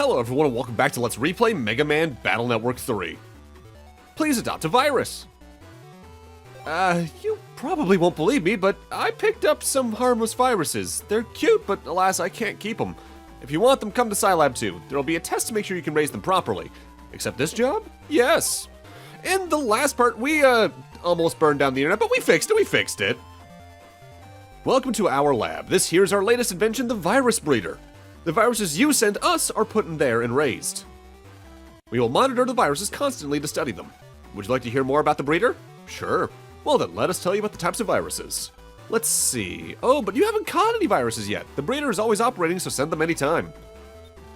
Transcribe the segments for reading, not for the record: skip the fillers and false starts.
Hello everyone and welcome back to Let's Replay Megaman Battle Network 3. Please adopt a virus. You probably won't believe me, but I picked up some harmless viruses. They're cute, but alas, I can't keep them. If you want them, come to Scilab 2. There'll be a test to make sure you can raise them properly. Except this job? Yes. In the last part, we, almost burned down the internet, but we fixed it. Welcome to our lab. This here's our latest invention, the virus breeder. The viruses you send us are put in there and raised. We will monitor the viruses constantly to study them. Would you like to hear more about the breeder? Sure. Well then, let us tell you about the types of viruses. Let's see. Oh, but you haven't caught any viruses yet. The breeder is always operating, so send them anytime.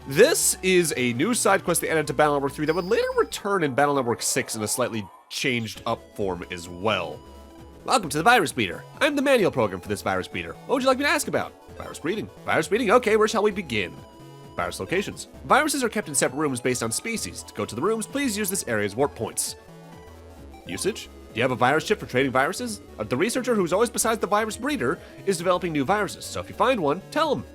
This is a new side quest they added to Battle Network 3 that would later return in Battle Network 6 in a slightly changed up form as well. Welcome to the virus breeder. I'm the manual program for this virus breeder. What would you like me to ask about? Virus breeding. Virus breeding? Okay, where shall we begin? Virus locations. Viruses are kept in separate rooms based on species. To go to the rooms, please use this area's warp points. Usage? Do you have a virus chip for trading viruses? The researcher who's always beside the virus breeder is developing new viruses, so if you find one, tell him.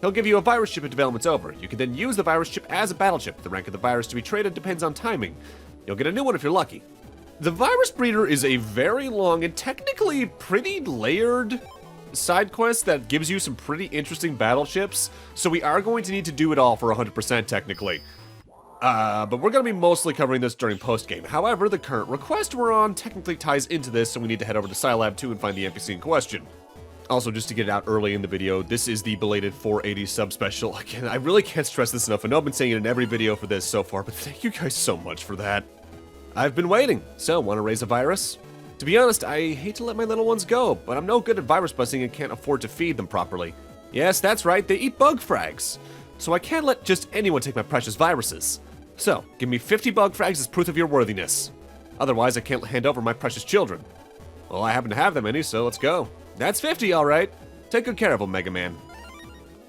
He'll give you a virus chip if development's over. You can then use the virus chip as a battle chip. The rank of the virus to be traded depends on timing. You'll get a new one if you're lucky. The virus breeder is a very long and technically pretty layered side quest that gives you some pretty interesting battle chips, so we are going to need to do it all for 100% technically. But we're going to be mostly covering this during post-game. However, the current request we're on technically ties into this, so we need to head over to Scilab 2 and find the NPC in question. Also, just to get it out early in the video, this is the belated 480 sub-special. Again, I really can't stress this enough. I know I've been saying it in every video for this so far, but thank you guys so much for that. I've been waiting. So, want to raise a virus? To be honest, I hate to let my little ones go, but I'm no good at virus busting and can't afford to feed them properly. Yes, that's right, they eat bug frags. So I can't let just anyone take my precious viruses. So, give me 50 bug frags as proof of your worthiness. Otherwise, I can't hand over my precious children. Well, I happen to have that many, so let's go. That's 50, alright. Take good care of them, Megaman.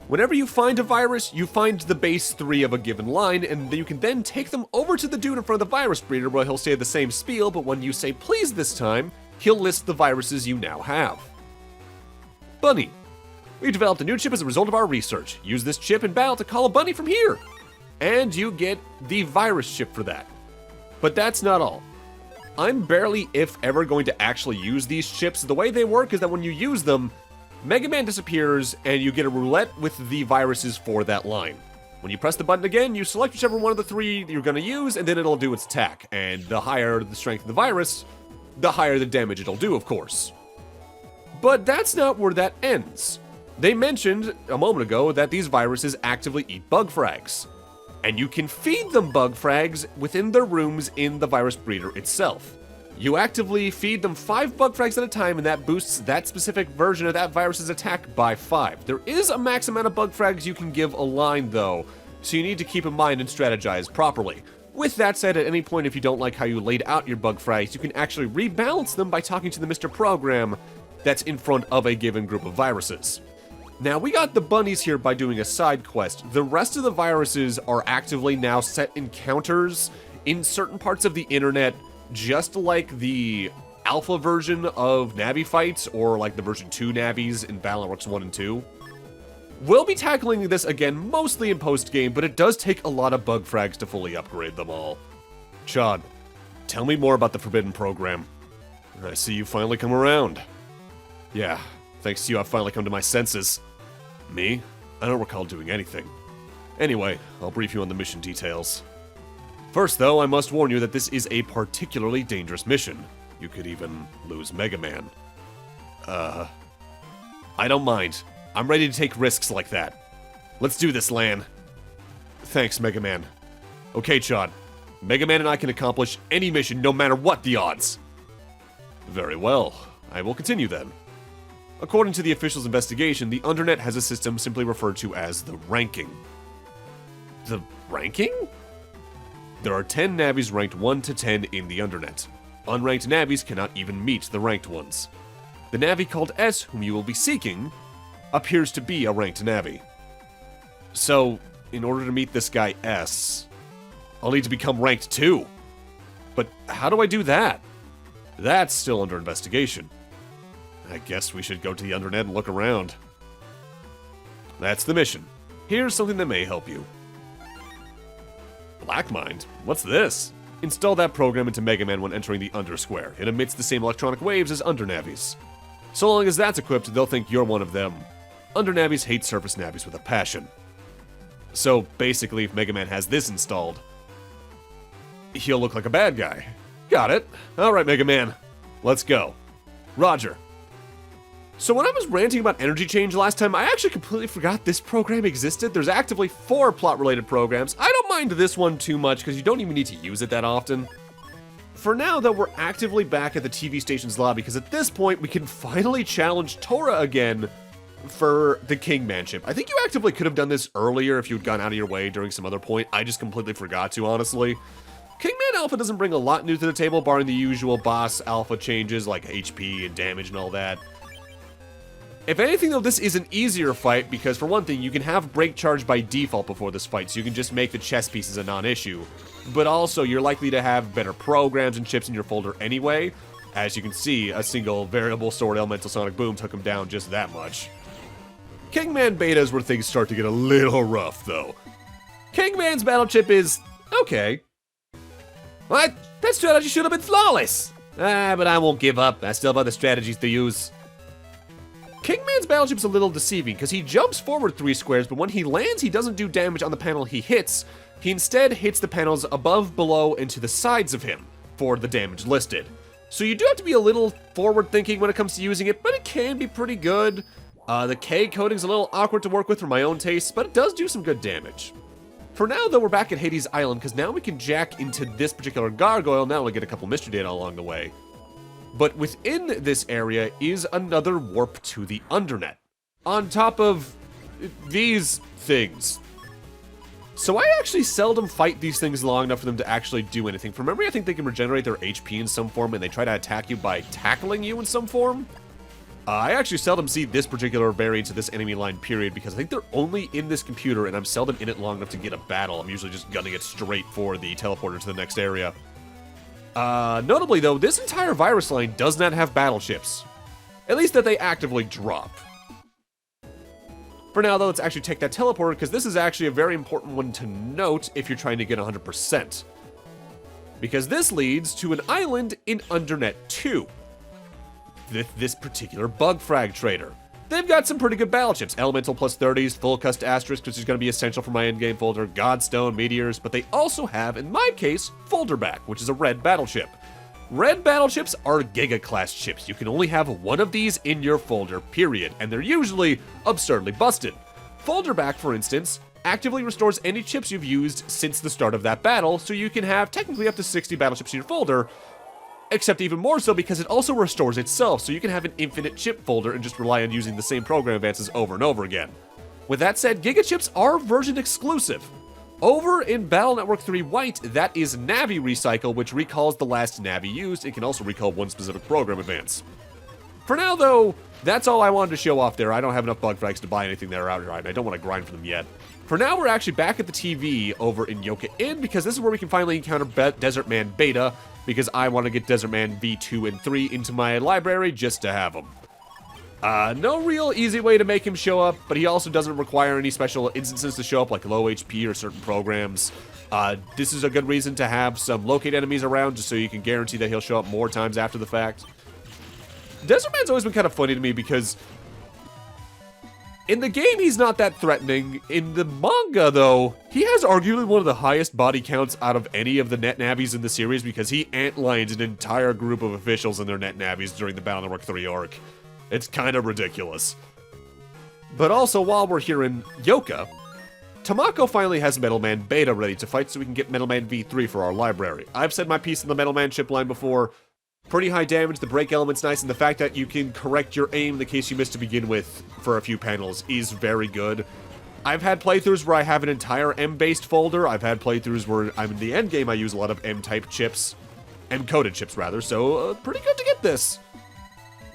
Whenever you find a virus, you find the base 3 of a given line, and you can then take them over to the dude in front of the virus breeder where he'll say the same spiel, but when you say please this time, he'll list the viruses you now have. Bunny. We developed a new chip as a result of our research. Use this chip in battle to call a bunny from here. And you get the virus chip for that. But that's not all. I'm barely, if ever, going to actually use these chips. The way they work is that when you use them, Megaman disappears, and you get a roulette with the viruses for that line. When you press the button again, you select whichever one of the 3 you're going to use, and then it'll do its attack. And the higher the strength of the virus, the higher the damage it'll do, of course. But that's not where that ends. They mentioned a moment ago that these viruses actively eat bug frags. And you can feed them bug frags within their rooms in the virus breeder itself. You actively feed them 5 bug frags at a time, and that boosts that specific version of that virus's attack by 5. There is a max amount of bug frags you can give a line, though, so you need to keep in mind and strategize properly. With that said, at any point if you don't like how you laid out your bug frags, you can actually rebalance them by talking to the Mr. Program that's in front of a given group of viruses. Now, we got the bunnies here by doing a side quest. The rest of the viruses are actively now set encounters in certain parts of the internet, just like the alpha version of Navi fights, or like the version 2 Navis in Battle Networks 1 and 2. We'll be tackling this again mostly in post-game, but it does take a lot of bug frags to fully upgrade them all. Chad, tell me more about the Forbidden Program. I see you finally come around. Yeah, thanks to you I've finally come to my senses. Me? I don't recall doing anything. Anyway, I'll brief you on the mission details. First, though, I must warn you that this is a particularly dangerous mission. You could even lose Megaman. I don't mind. I'm ready to take risks like that. Let's do this, Lan. Thanks, Megaman. Okay, Chad. Megaman and I can accomplish any mission, no matter what the odds. Very well. I will continue then. According to the official's investigation, the Undernet has a system simply referred to as the ranking. The ranking? There are 10 Navis ranked 1 to 10 in the Undernet. Unranked Navis cannot even meet the ranked ones. The Navi called S, whom you will be seeking, appears to be a ranked Navi. So, in order to meet this guy S, I'll need to become ranked 2. But how do I do that? That's still under investigation. I guess we should go to the Undernet and look around. That's the mission. Here's something that may help you. Black Mind? What's this? Install that program into Megaman when entering the Undersquare. It emits the same electronic waves as Undernavis. So long as that's equipped, they'll think you're one of them. Undernavis hate surface navis with a passion. So basically, if Megaman has this installed, he'll look like a bad guy. Got it. Alright, Megaman. Let's go. Roger. So when I was ranting about energy change last time, I actually completely forgot this program existed. There's actively 4 plot-related programs. I don't mind this one too much because you don't even need to use it that often. For now, though, we're actively back at the TV station's lobby because at this point, we can finally challenge Tora again for the Kingmanship. I think you actively could have done this earlier if you'd gone out of your way during some other point. I just completely forgot to, honestly. Kingman Alpha doesn't bring a lot new to the table, barring the usual boss alpha changes like HP and damage and all that. If anything, though, this is an easier fight because, for one thing, you can have break charge by default before this fight, so you can just make the chess pieces a non-issue. But also, you're likely to have better programs and chips in your folder anyway. As you can see, a single variable sword elemental sonic boom took him down just that much. Kingman Beta is where things start to get a little rough, though. Kingman's battle chip is okay. What? That strategy should have been flawless! But I won't give up. I still have other strategies to use. Kingman's battle chip's a little deceiving, because he jumps forward 3 squares, but when he lands, he doesn't do damage on the panel he hits. He instead hits the panels above, below, and to the sides of him for the damage listed. So you do have to be a little forward-thinking when it comes to using it, but it can be pretty good. The K coding's a little awkward to work with for my own taste, but it does do some good damage. For now, though, we're back at Hades Island, because now we can jack into this particular gargoyle, now we get a couple mystery data along the way. But within this area is another warp to the Undernet, on top of these things. So I actually seldom fight these things long enough for them to actually do anything. From memory, I think they can regenerate their HP in some form, and they try to attack you by tackling you in some form. I actually seldom see this particular variant of this enemy line, period, because I think they're only in this computer, and I'm seldom in it long enough to get a battle. I'm usually just gunning it straight for the teleporter to the next area. Notably, though, this entire virus line does not have battle chips. At least that they actively drop. For now, though, let's actually take that teleporter, because this is actually a very important one to note if you're trying to get 100%. Because this leads to an island in Undernet 2. This particular bug frag trader. They've got some pretty good battle chips. Elemental plus 30s, full cust asterisk, which is going to be essential for my endgame folder, Godstone, meteors, but they also have, in my case, Folderback, which is a red battle chip. Red battle chips are Giga class chips. You can only have one of these in your folder, period, and they're usually absurdly busted. Folderback, for instance, actively restores any chips you've used since the start of that battle, so you can have technically up to 60 battle chips in your folder, except even more so because it also restores itself, so you can have an infinite chip folder and just rely on using the same program advances over and over again. With that said, Giga chips are version exclusive. Over in Battle Network 3 White, that is Navi Recycle, which recalls the last Navi used. It can also recall one specific program advance. For now, though, that's all I wanted to show off there. I don't have enough bug frags to buy anything that are out here, and I don't want to grind for them yet. For now, we're actually back at the TV over in Yoka Inn, because this is where we can finally encounter Desert Man Beta, because I want to get Desert Man V2 and 3 into my library just to have them. No real easy way to make him show up, but he also doesn't require any special instances to show up, like low HP or certain programs. This is a good reason to have some locate enemies around, just so you can guarantee that he'll show up more times after the fact. Desert Man's always been kind of funny to me, because in the game, he's not that threatening. In the manga, though, he has arguably one of the highest body counts out of any of the Net Navis in the series, because he antlions an entire group of officials in their Net Navis during the Battle Network 3 arc. It's kind of ridiculous. But also, while we're here in Yoka, Tamako finally has Metal Man Beta ready to fight so we can get Metal Man V3 for our library. I've said my piece in the Metal Man chip line before. Pretty high damage, the break element's nice, and the fact that you can correct your aim in the case you missed to begin with for a few panels is very good. I've had playthroughs where I have an entire M-based folder. I've had playthroughs where I'm in the endgame, I use a lot of M-type chips. M-coded chips, rather, so pretty good to get this.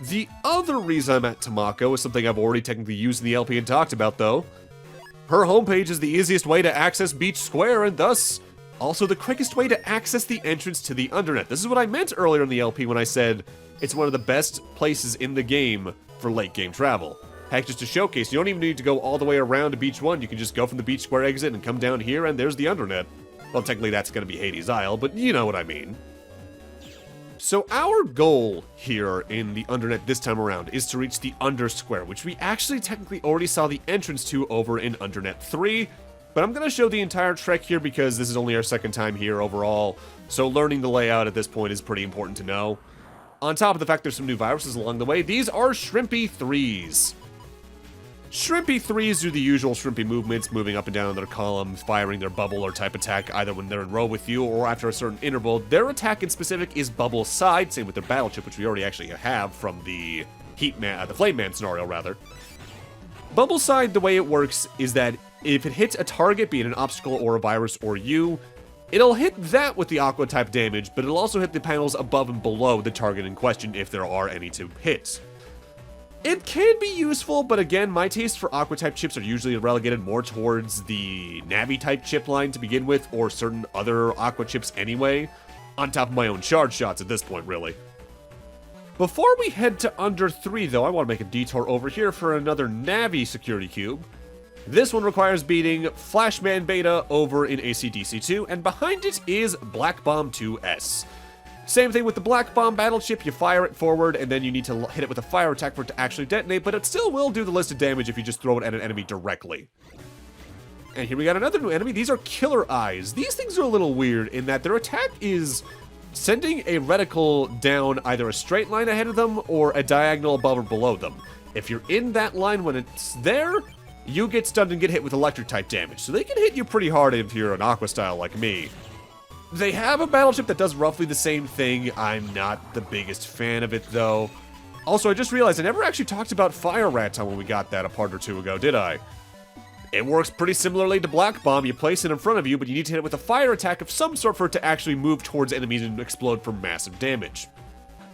The other reason I'm at Tamako is something I've already technically used in the LP and talked about, though. Her homepage is the easiest way to access Beach Square, and thus also the quickest way to access the entrance to the Undernet. This is what I meant earlier in the LP when I said it's one of the best places in the game for late game travel. Heck, just to showcase, you don't even need to go all the way around to Beach 1. You can just go from the Beach Square exit and come down here, and there's the Undernet. Well, technically that's going to be Hades Isle, but you know what I mean. So our goal here in the Undernet this time around is to reach the Undersquare, which we actually technically already saw the entrance to over in Undernet 3, but I'm going to show the entire trek here because this is only our second time here overall, so learning the layout at this point is pretty important to know. On top of the fact there's some new viruses along the way, these are Shrimpy 3s. Shrimpy 3s do the usual Shrimpy movements, moving up and down their columns, firing their bubble or type attack either when they're in row with you or after a certain interval. Their attack in specific is bubble side, same with their battle chip, which we already actually have from the the Flame Man scenario, rather. Bubble side, the way it works is that if it hits a target, be it an obstacle or a virus or you, it'll hit that with the Aqua type damage, but it'll also hit the panels above and below the target in question if there are any to hit. It can be useful, but again, my taste for Aqua-type chips are usually relegated more towards the Navi-type chip line to begin with, or certain other Aqua chips anyway, on top of my own charge shots at this point, really. Before we head to Under 3, though, I want to make a detour over here for another Navi security cube. This one requires beating Flashman Beta over in AC/DC 2, and behind it is Black Bomb 2S. Same thing with the Black Bomb battle chip, you fire it forward, and then you need to hit it with a fire attack for it to actually detonate, but it still will do the listed damage if you just throw it at an enemy directly. And here we got another new enemy. These are Killer Eyes. These things are a little weird in that their attack is sending a reticle down either a straight line ahead of them or a diagonal above or below them. If you're in that line when it's there, you get stunned and get hit with electric type damage, so they can hit you pretty hard if you're an Aqua style like me. They have a battle chip that does roughly the same thing. I'm not the biggest fan of it, though. Also, I just realized I never actually talked about Fire Rat when we got that a part or two ago, did I? It works pretty similarly to Black Bomb. You place it in front of you, but you need to hit it with a fire attack of some sort for it to actually move towards enemies and explode for massive damage.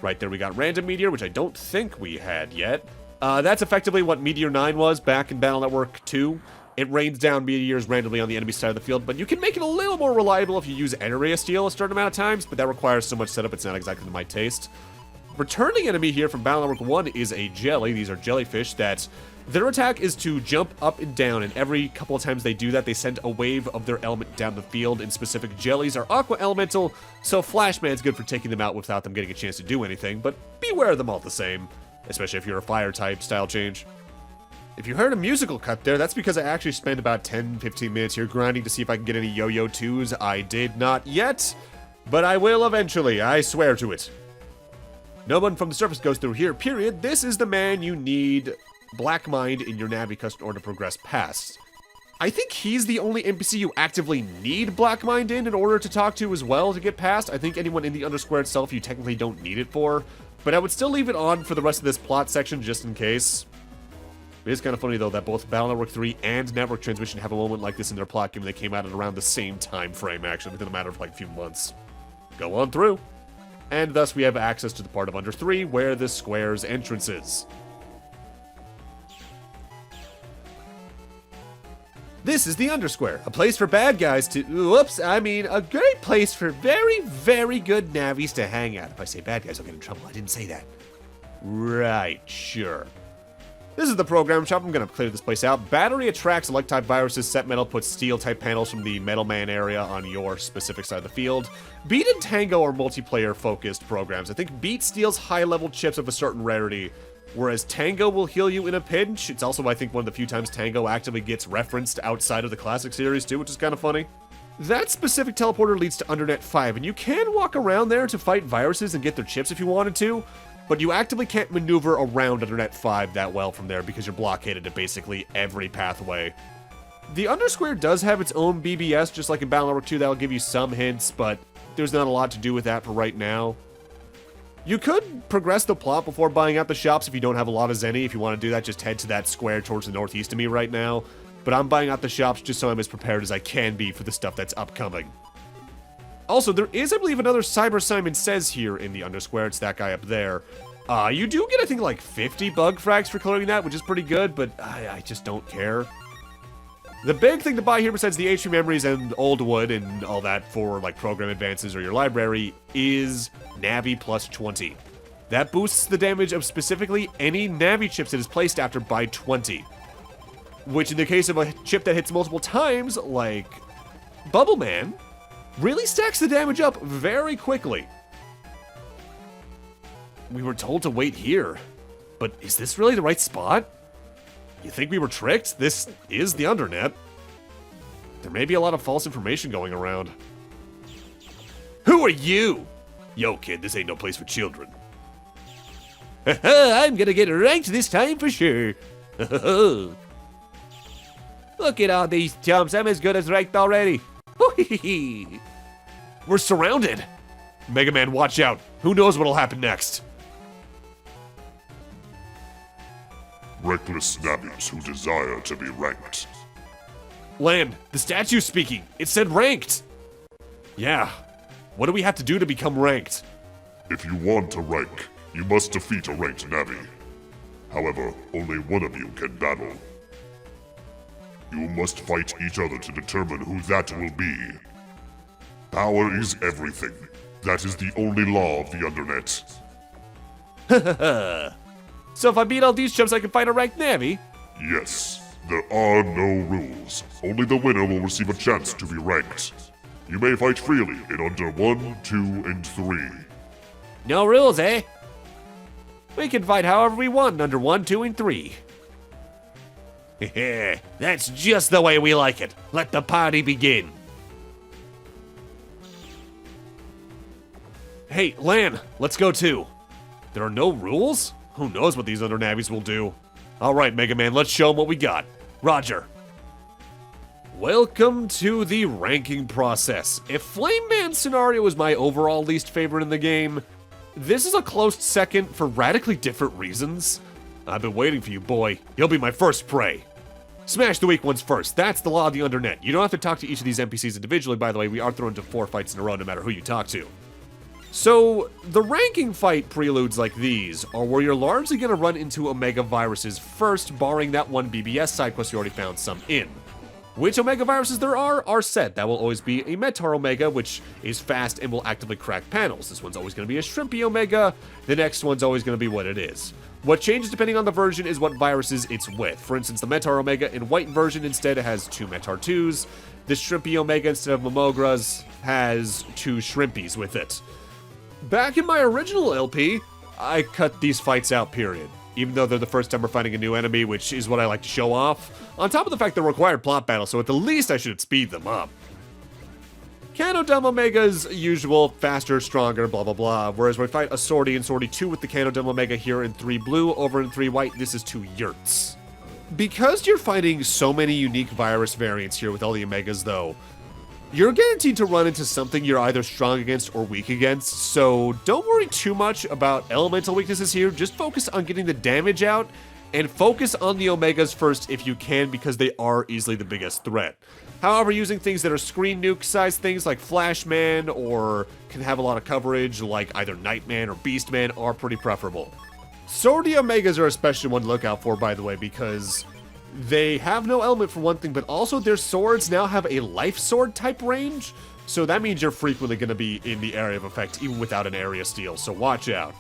Right there we got Random Meteor, which I don't think we had yet. That's effectively what Meteor 9 was back in Battle Network 2. It rains down meteors randomly on the enemy side of the field, but you can make it a little more reliable if you use Area Steel a certain amount of times, but that requires so much setup it's not exactly to my taste. Returning enemy here from Battle Network 1 is a jelly. These are jellyfish that their attack is to jump up and down, and every couple of times they do that, they send a wave of their element down the field, and specific jellies are Aqua Elemental, so Flashman's good for taking them out without them getting a chance to do anything, but beware of them all the same, especially if you're a fire type style change. If you heard a musical cut there, that's because I actually spent about 10-15 minutes here grinding to see if I can get any Yo-Yo 2s. I did not yet, but I will eventually, I swear to it. No one from the surface goes through here, period. This is the man you need Black Mind in your Navi custom in order to progress past. I think he's the only NPC you actively need Black Mind in order to talk to as well to get past. I think anyone in the Undersquare itself you technically don't need it for, but I would still leave it on for the rest of this plot section just in case. It is kind of funny, though, that both Battle Network 3 and Network Transmission have a moment like this in their plot, given they came out at around the same time frame, actually, within a matter of, like, a few months. Go on through. And thus we have access to the part of Under 3 where the square's entrance is. This is the Undersquare, a place for bad guys to... a great place for very, very good Navis to hang out. If I say bad guys, I'll get in trouble. I didn't say that. Right, sure. This is the program shop. I'm going to clear this place out. Battery attracts elect-type viruses. Set metal puts steel-type panels from the Metal Man area on your specific side of the field. Beat and Tango are multiplayer-focused programs. I think Beat steals high-level chips of a certain rarity, whereas Tango will heal you in a pinch. It's also, I think, one of the few times Tango actively gets referenced outside of the classic series, too, which is kind of funny. That specific teleporter leads to Undernet 5, and you can walk around there to fight viruses and get their chips if you wanted to, but you actively can't maneuver around Undernet 5 that well from there because you're blockaded at basically every pathway. The Undersquare does have its own BBS, just like in Battle Network 2, that'll give you some hints, but there's not a lot to do with that for right now. You could progress the plot before buying out the shops if you don't have a lot of Zenny. If you want to do that, just head to that square towards the northeast of me right now. But I'm buying out the shops just so I'm as prepared as I can be for the stuff that's upcoming. Also, there is, I believe, another Cyber Simon Says here in the Undersquare. It's that guy up there. You do get, I think, like 50 bug frags for clearing that, which is pretty good, but I just don't care. The big thing to buy here, besides the HP memories and old wood and all that for, like, program advances or your library, is Navi plus 20. That boosts the damage of specifically any Navi chips that is placed after by 20. Which, in the case of a chip that hits multiple times, like Bubble Man, really stacks the damage up very quickly. We were told to wait here, but is this really the right spot? You think we were tricked? This is the Undernet. There may be a lot of false information going around. Who are you? Yo, kid, this ain't no place for children. I'm gonna get ranked this time for sure. Look at all these jumps. I'm as good as ranked already. We're surrounded. Megaman, watch out. Who knows what'll happen next? Reckless Navis who desire to be ranked. Land, the statue's speaking. It said ranked. Yeah. What do we have to do to become ranked? If you want to rank, you must defeat a ranked Navi. However, only one of you can battle. You must fight each other to determine who that will be. Power is everything. That is the only law of the Undernet. So if I beat all these jumps, I can fight a ranked Navi? Yes, there are no rules. Only the winner will receive a chance to be ranked. You may fight freely in under 1, 2, and 3. No rules, eh? We can fight however we want under 1, 2, and 3. That's just the way we like it. Let the party begin. Hey, Lan, let's go too. There are no rules? Who knows what these other Navis will do? Alright, Mega Man, let's show them what we got. Roger. Welcome to the ranking process. If Flame Man scenario is my overall least favorite in the game, this is a close second for radically different reasons. I've been waiting for you, boy. You'll be my first prey. Smash the weak ones first. That's the law of the Undernet. You don't have to talk to each of these NPCs individually, by the way. We are thrown into 4 fights in a row no matter who you talk to. So, the ranking fight preludes like these are where you're largely going to run into Omega viruses first, barring that one BBS side quest you already found some in. Which Omega viruses there are set. That will always be a Metar Omega, which is fast and will actively crack panels. This one's always going to be a Shrimpy Omega. The next one's always going to be what it is. What changes depending on the version is what viruses it's with. For instance, the Metar Omega in white version instead has 2 Metar 2s. The Shrimpy Omega instead of Mamogras has 2 Shrimpies with it. Back in my original LP, I cut these fights out, period. Even though they're the first time we're fighting a new enemy, which is what I like to show off. On top of the fact they're required plot battles, so at the least I should speed them up. Canodem Omega's usual, faster, stronger, blah blah blah. Whereas when we fight a Swordy and Swordy 2 with the Canodem Omega here in 3 blue, over in 3 white, this is 2 Yurts. Because you're fighting so many unique virus variants here with all the Omegas though, you're guaranteed to run into something you're either strong against or weak against, so don't worry too much about elemental weaknesses here, just focus on getting the damage out, and focus on the Omegas first if you can, because they are easily the biggest threat. However, using things that are screen nuke size things like Flashman, or can have a lot of coverage like either Nightman or Beastman are pretty preferable. Swordy Omegas are especially one to look out for, by the way, because they have no element for one thing, but also their swords now have a life sword type range, so that means you're frequently going to be in the area of effect even without an area steal, so watch out.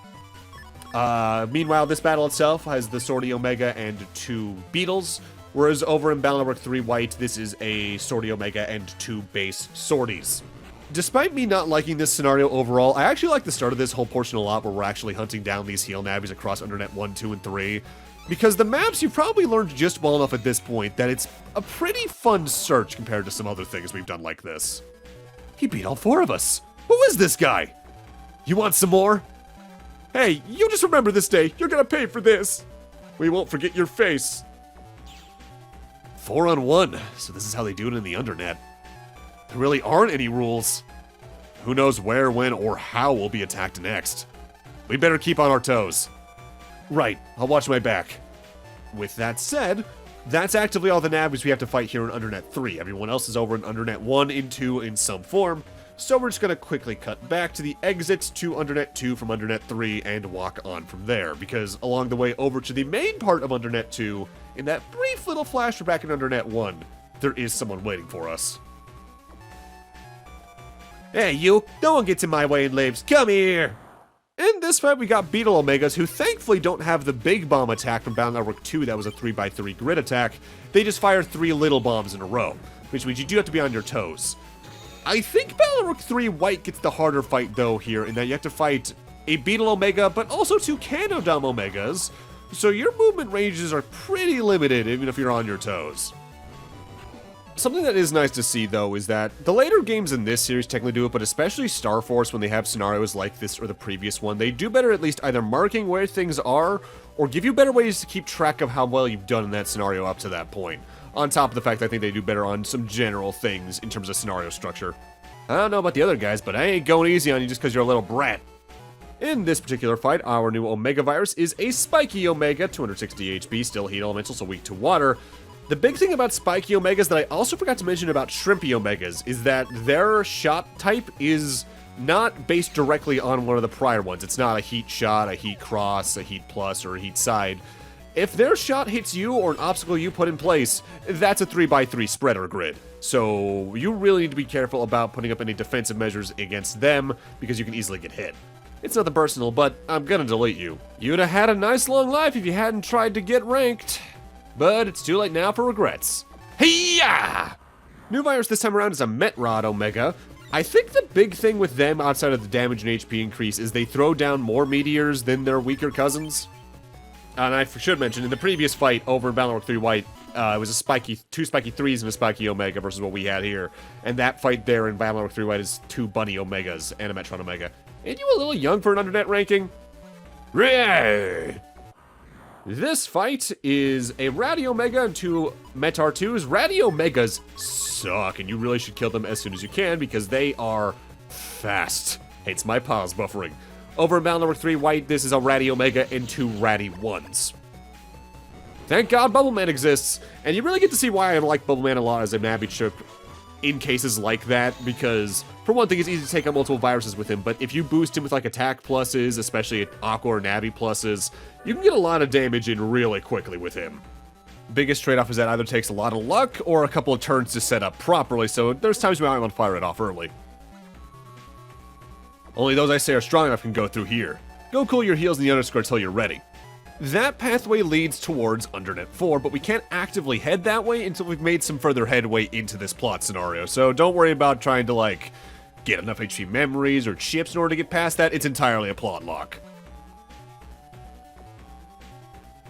Meanwhile, this battle itself has the Swordy Omega and 2 Beetles, whereas over in Battle Network 3 White, this is a Swordy Omega and 2 base Swordies. Despite me not liking this scenario overall, I actually like the start of this whole portion a lot, where we're actually hunting down these heal Navis across Undernet 1, 2, and 3. Because the maps, you've probably learned just well enough at this point that it's a pretty fun search compared to some other things we've done like this. He beat all 4 of us. Who is this guy? You want some more? Hey, you just remember this day. You're gonna pay for this. We won't forget your face. 4 on 1. So this is how they do it in the Undernet. There really aren't any rules. Who knows where, when, or how we'll be attacked next. We better keep on our toes. Right, I'll watch my back. With that said, that's actively all the Navis we have to fight here in Undernet 3. Everyone else is over in Undernet 1 and 2 in some form, so we're just going to quickly cut back to the exits to Undernet 2 from Undernet 3 and walk on from there, because along the way over to the main part of Undernet 2, in that brief little flash we're back in Undernet 1, there is someone waiting for us. Hey you, no one gets in my way and lives, come here! In this fight, we got Beetle Omegas, who thankfully don't have the big bomb attack from Battle Network 2 that was a 3x3 grid attack. They just fire 3 little bombs in a row, which means you do have to be on your toes. I think Balrog 3 White gets the harder fight though here, in that you have to fight a Beetle Omega, but also 2 Canodom Omegas, so your movement ranges are pretty limited even if you're on your toes. Something that is nice to see, though, is that the later games in this series technically do it, but especially Star Force, when they have scenarios like this or the previous one, they do better at least either marking where things are, or give you better ways to keep track of how well you've done in that scenario up to that point. On top of the fact that I think they do better on some general things in terms of scenario structure. I don't know about the other guys, but I ain't going easy on you just because you're a little brat. In this particular fight, our new Omega Virus is a Spiky Omega, 260 HP, still heat elemental, so weak to water. The big thing about Spiky Omegas that I also forgot to mention about Shrimpy Omegas is that their shot type is not based directly on one of the prior ones. It's not a heat shot, a heat cross, a heat plus, or a heat side. If their shot hits you or an obstacle you put in place, that's a 3x3 spreader grid. So you really need to be careful about putting up any defensive measures against them because you can easily get hit. It's nothing personal, but I'm gonna delete you. You'd have had a nice long life if you hadn't tried to get ranked. But it's too late now for regrets. Hey-ya! New virus this time around is a Metrod Omega. I think the big thing with them outside of the damage and HP increase is they throw down more meteors than their weaker cousins. And I should mention, in the previous fight over in Balrog 3 White, it was a 2 Spiky 3s and a Spiky Omega versus what we had here. And that fight there in Balrog 3 White is 2 Bunny Omegas and a Metron Omega. Ain't you a little young for an Undernet ranking? Ray! This fight is a Ratty Omega and 2 Metar 2s. Ratty Omegas suck, and you really should kill them as soon as you can because they are fast. Hates my pause buffering. Over in Battle Number 3 White, this is a Ratty Omega and 2 Ratty 1s. Thank God Bubbleman exists, and you really get to see why I like Bubbleman a lot as a Navi chip in cases like that, because for one thing, it's easy to take on multiple viruses with him, but if you boost him with like attack pluses, especially at Aqua or Navi pluses, you can get a lot of damage in really quickly with him. Biggest trade-off is that either takes a lot of luck or a couple of turns to set up properly, so there's times you might want to fire it off early. Only those I say are strong enough can go through here. Go cool your heels in the underskirt till you're ready. That pathway leads towards Undernet 4, but we can't actively head that way until we've made some further headway into this plot scenario, so don't worry about trying to, like, get enough HP memories or chips in order to get past that. It's entirely a plot lock.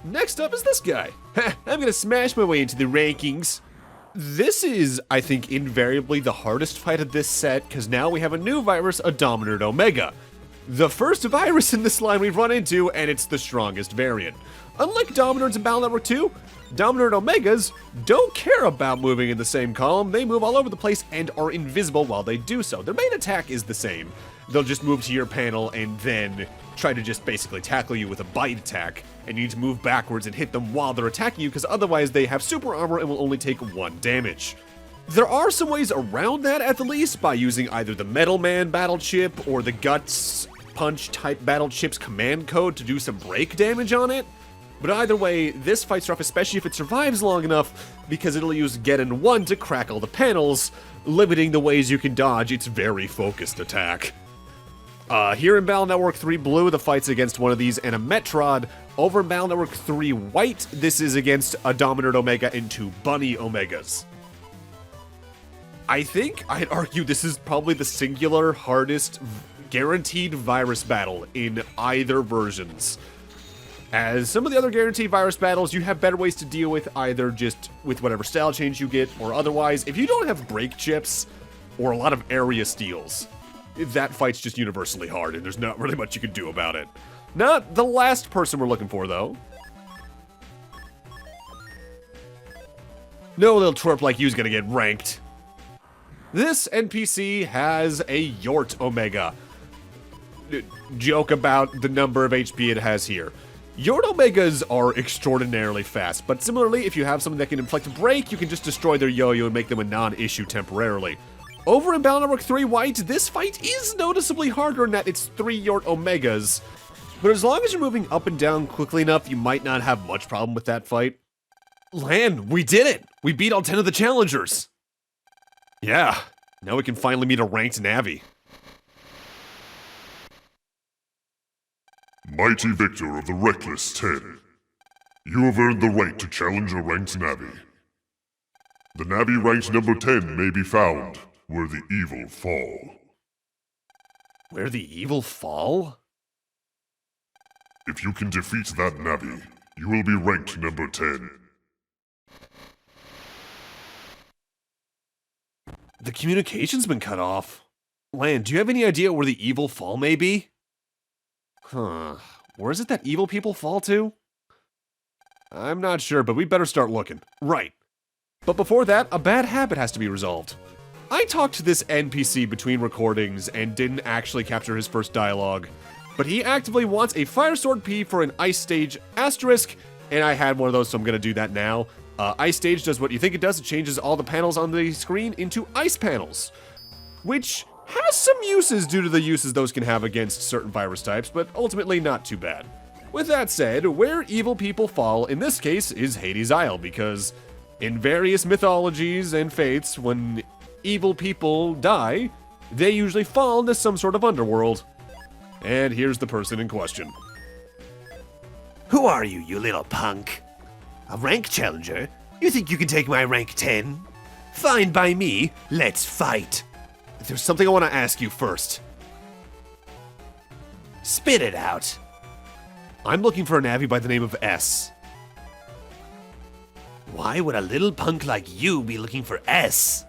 Next up is this guy. I'm gonna smash my way into the rankings. This is, I think, invariably the hardest fight of this set, because now we have a new virus, a Dominant Omega. The first virus in this line we've run into, and it's the strongest variant. Unlike Dominards in Battle Network 2, Dominant Omegas don't care about moving in the same column. They move all over the place and are invisible while they do so. Their main attack is the same. They'll just move to your panel and then try to just basically tackle you with a bite attack, and you need to move backwards and hit them while they're attacking you, because otherwise they have super armor and will only take 1 damage. There are some ways around that at the least, by using either the Metal Man battle chip or the Guts Punch type battle chip's command code to do some break damage on it. But either way, this fight's rough, especially if it survives long enough, because it'll use Geddon 1 to crack all the panels, limiting the ways you can dodge its very focused attack. Here in Battle Network 3 Blue, the fight's against one of these and a Metrod. Over in Battle Network 3 White, this is against a Dominant Omega and 2 Bunny Omegas. I think I'd argue this is probably the singular hardest guaranteed virus battle in either versions. As some of the other guaranteed virus battles, you have better ways to deal with, either just with whatever style change you get, or otherwise, if you don't have break chips or a lot of area steals, that fight's just universally hard, and there's not really much you can do about it. Not the last person we're looking for, though. No little twerp like you's gonna get ranked. This NPC has a Yort Omega. Joke about the number of HP it has here. Yort Omegas are extraordinarily fast, but similarly, if you have something that can inflict a break, you can just destroy their yo-yo and make them a non-issue temporarily. Over in Battle Network 3 White, this fight is noticeably harder in that it's 3 Yort Omegas, but as long as you're moving up and down quickly enough, you might not have much problem with that fight. Lan, we did it! We beat all 10 of the challengers! Yeah, now we can finally meet a ranked Navi. Mighty victor of the Reckless 10. You have earned the right to challenge a ranked Navi. The Navi ranked number 10 may be found where the evil fall. Where the evil fall? If you can defeat that Navi, you will be ranked number 10. The communication's been cut off. Lan, do you have any idea where the evil fall may be? Huh. Where is it that evil people fall to? I'm not sure, but we better start looking. Right. But before that, a bad habit has to be resolved. I talked to this NPC between recordings and didn't actually capture his first dialogue, but he actively wants a Fire Sword P for an Ice Stage asterisk, and I had one of those, so I'm gonna do that now. Ice Stage does what you think it does. It changes all the panels on the screen into ice panels, which has some uses due to the uses those can have against certain virus types, but ultimately not too bad. With that said, where evil people fall in this case is Hades Isle, because in various mythologies and faiths, when evil people die, they usually fall into some sort of underworld. And here's the person in question. Who are you, you little punk? A rank challenger? You think you can take my rank 10? Fine by me, let's fight. There's something I want to ask you first. Spit it out. I'm looking for a Navi by the name of S. Why would a little punk like you be looking for S?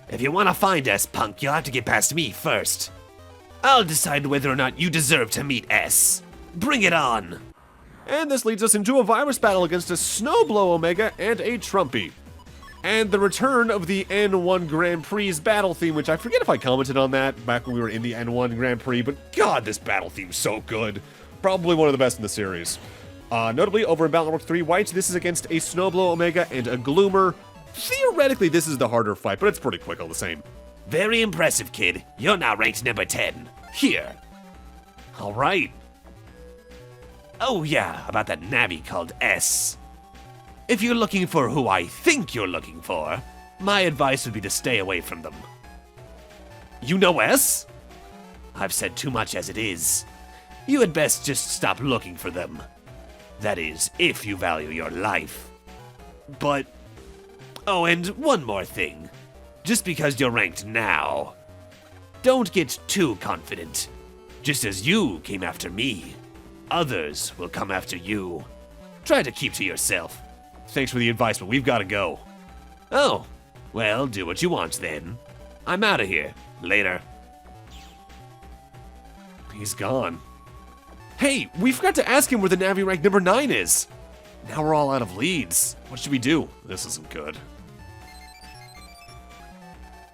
If you want to find S, punk, you'll have to get past me first. I'll decide whether or not you deserve to meet S. Bring it on! And this leads us into a virus battle against a Snowblow Omega and a Trumpy. And the return of the N1 Grand Prix's battle theme, which I forget if I commented on that back when we were in the N1 Grand Prix, but god, this battle theme's so good. Probably one of the best in the series. Notably, over in Battle Network 3 White, this is against a Snowblow Omega and a Gloomer. Theoretically, this is the harder fight, but it's pretty quick all the same. Very impressive, kid. You're now ranked number 10. Here. Alright. Oh yeah, about that Navi called S. If you're looking for who I think you're looking for, my advice would be to stay away from them. You know S? I've said too much as it is. You had best just stop looking for them. That is, if you value your life. But... Oh, and one more thing. Just because you're ranked now, don't get too confident. Just as you came after me, others will come after you. Try to keep to yourself. Thanks for the advice, but we've got to go. Oh, well, do what you want then. I'm out of here. Later. He's gone. Hey, we forgot to ask him where the Navi rank number 9 is. Now we're all out of leads. What should we do? This isn't good.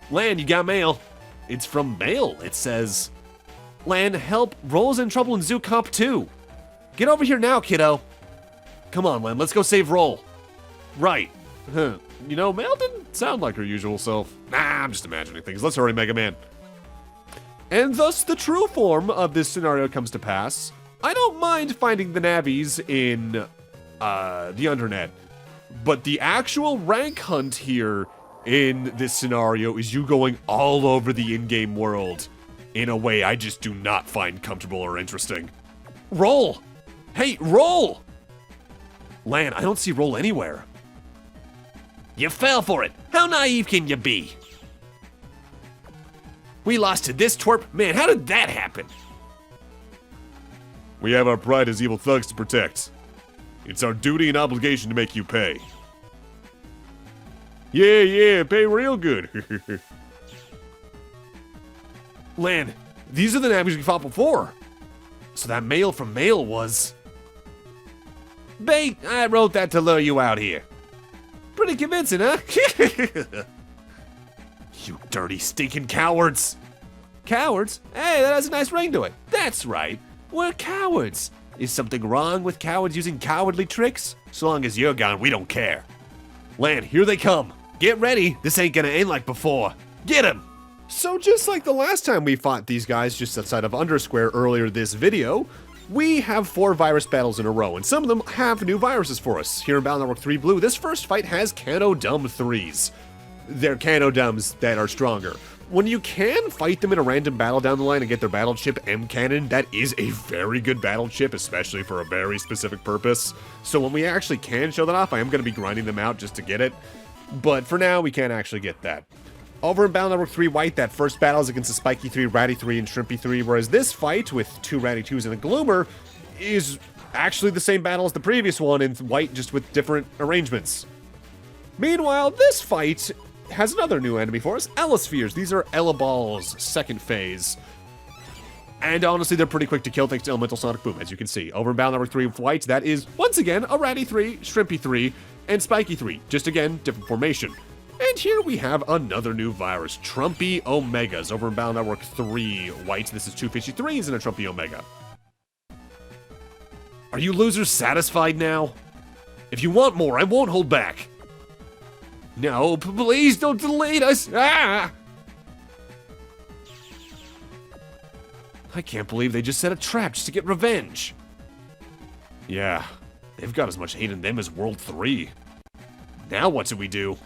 Lan, you got mail. It's from Mail. It says, Lan, help. Roll's in trouble in Zoo Comp 2. Get over here now, kiddo. Come on, Lan, let's go save Roll. Right. You know, Mail didn't sound like her usual self. Nah, I'm just imagining things. Let's hurry, Megaman. And thus the true form of this scenario comes to pass. I don't mind finding the Navis in the Undernet, but the actual rank hunt here in this scenario is you going all over the in-game world in a way I just do not find comfortable or interesting. Roll! Hey, Roll! Lan, I don't see Roll anywhere. You fell for it. How naive can you be? We lost to this twerp? Man, how did that happen? We have our pride as evil thugs to protect. It's our duty and obligation to make you pay. Yeah, pay real good. Lan, these are the Navis we fought before. So that mail from Mail was... Bait, I wrote that to lure you out here. Pretty convincing, huh? You dirty, stinking cowards. Cowards? Hey, that has a nice ring to it. That's right. We're cowards. Is something wrong with cowards using cowardly tricks? So long as you're gone, we don't care. Lan, here they come. Get ready. This ain't gonna end like before. Get him! So just like the last time we fought these guys just outside of Undersquare earlier this video, we have 4 virus battles in a row, and some of them have new viruses for us. Here in Battle Network 3 Blue, this first fight has Canodum 3s. They're Canodums that are stronger. When you can fight them in a random battle down the line and get their battle chip M Cannon, that is a very good battle chip, especially for a very specific purpose. So when we actually can show that off, I am going to be grinding them out just to get it. But for now, we can't actually get that. Over in Battle Network 3 White, that first battle is against the Spiky 3, Ratty 3, and Shrimpy 3, whereas this fight with 2 Ratty 2s and a Gloomer is actually the same battle as the previous one in White, just with different arrangements. Meanwhile, this fight has another new enemy for us, Ellispheres. These are Ellebal's second phase. And honestly, they're pretty quick to kill thanks to Elemental Sonic Boom, as you can see. Over in Battle Network 3 White, that is, once again, a Ratty 3, Shrimpy 3, and Spiky 3. Just again, different formation. And here we have another new virus, Trumpy Omegas. Over in Battle Network 3 White, this is 2 Fishy 3s and a Trumpy Omega. Are you losers satisfied now? If you want more, I won't hold back. No, please don't delete us! Ah! I can't believe they just set a trap just to get revenge. Yeah, they've got as much hate in them as World 3. Now what do we do?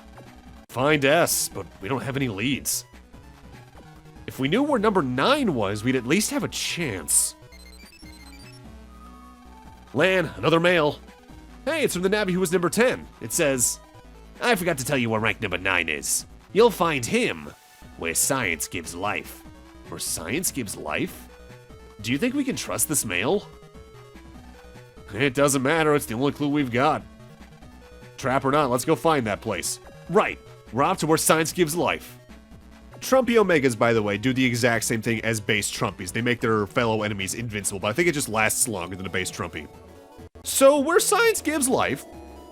Find S, but we don't have any leads. If we knew where number 9 was, we'd at least have a chance. Lan, another mail. Hey, it's from the Navi who was number 10. It says, I forgot to tell you where rank number 9 is. You'll find him where science gives life. Where science gives life? Do you think we can trust this mail? It doesn't matter, it's the only clue we've got. Trap or not, let's go find that place. Right, we're off to where science gives life. Trumpy Omegas, by the way, do the exact same thing as base Trumpies. They make their fellow enemies invincible, but I think it just lasts longer than a base Trumpy. So, where science gives life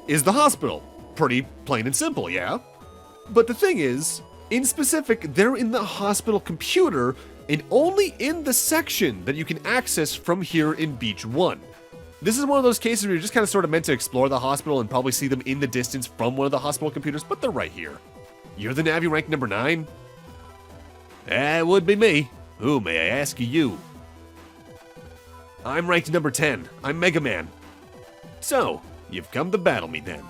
is the hospital. Pretty plain and simple, yeah? But the thing is, in specific, they're in the hospital computer and only in the section that you can access from here in Beach 1. This is one of those cases where you're just kind of sort of meant to explore the hospital and probably see them in the distance from one of the hospital computers, but they're right here. You're the Navi rank number 9? That would be me. Who, may I ask you? I'm ranked number 10. I'm Megaman. So, you've come to battle me then.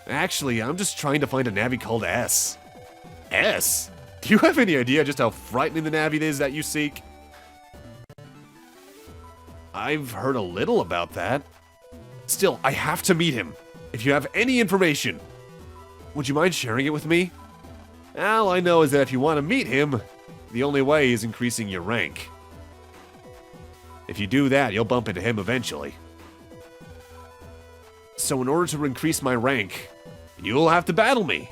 Actually, I'm just trying to find a Navi called S. S? Do you have any idea just how frightening the Navi is that you seek? I've heard a little about that. Still, I have to meet him. If you have any information, would you mind sharing it with me? All I know is that if you want to meet him, the only way is increasing your rank. If you do that, you'll bump into him eventually. So in order to increase my rank, you'll have to battle me.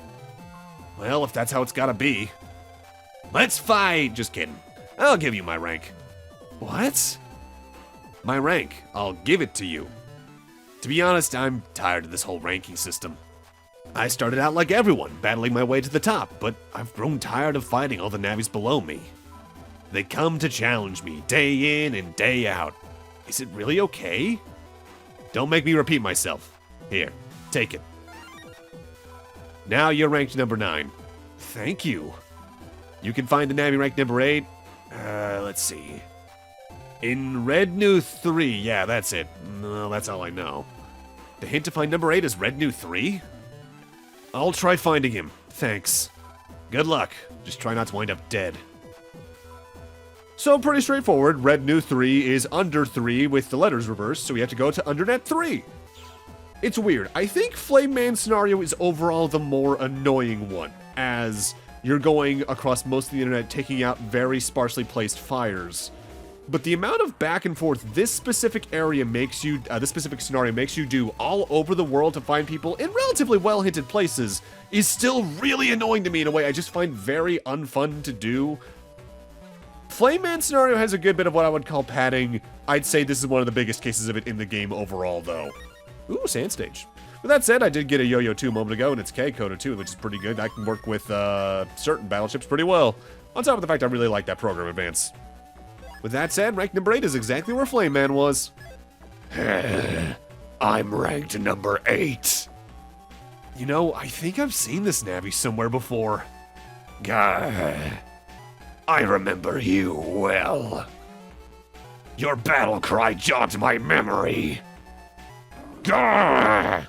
Well, if that's how it's gotta be. Let's fight! Just kidding. I'll give you my rank. What? My rank. I'll give it to you. To be honest, I'm tired of this whole ranking system. I started out like everyone, battling my way to the top, but I've grown tired of fighting all the Navis below me. They come to challenge me, day in and day out. Is it really okay? Don't make me repeat myself. Here, take it. Now you're ranked number 9. Thank you. You can find the Navi ranked number 8. Let's see. In Red New 3, yeah, that's it. No, that's all I know. The hint to find number 8 is Red New 3? I'll try finding him. Thanks. Good luck. Just try not to wind up dead. So pretty straightforward. Red New 3 is under 3 with the letters reversed, so we have to go to Undernet 3. It's weird. I think Flame Man scenario is overall the more annoying one, as you're going across most of the internet taking out very sparsely placed fires. But the amount of back and forth this specific area makes you, this specific scenario makes you do all over the world to find people in relatively well-hinted places is still really annoying to me in a way I just find very unfun to do. Flame Man scenario has a good bit of what I would call padding. I'd say this is one of the biggest cases of it in the game overall, though. Ooh, sand stage. With that said, I did get a Yo-Yo 2 a moment ago, and it's K-Coda too, which is pretty good. I can work with certain battleships pretty well. On top of the fact I really like that program advance. With that said, rank number 8 is exactly where Flame Man was. I'm ranked number 8. You know, I think I've seen this Navi somewhere before. Gah, I remember you well. Your battle cry jogged my memory. Gah!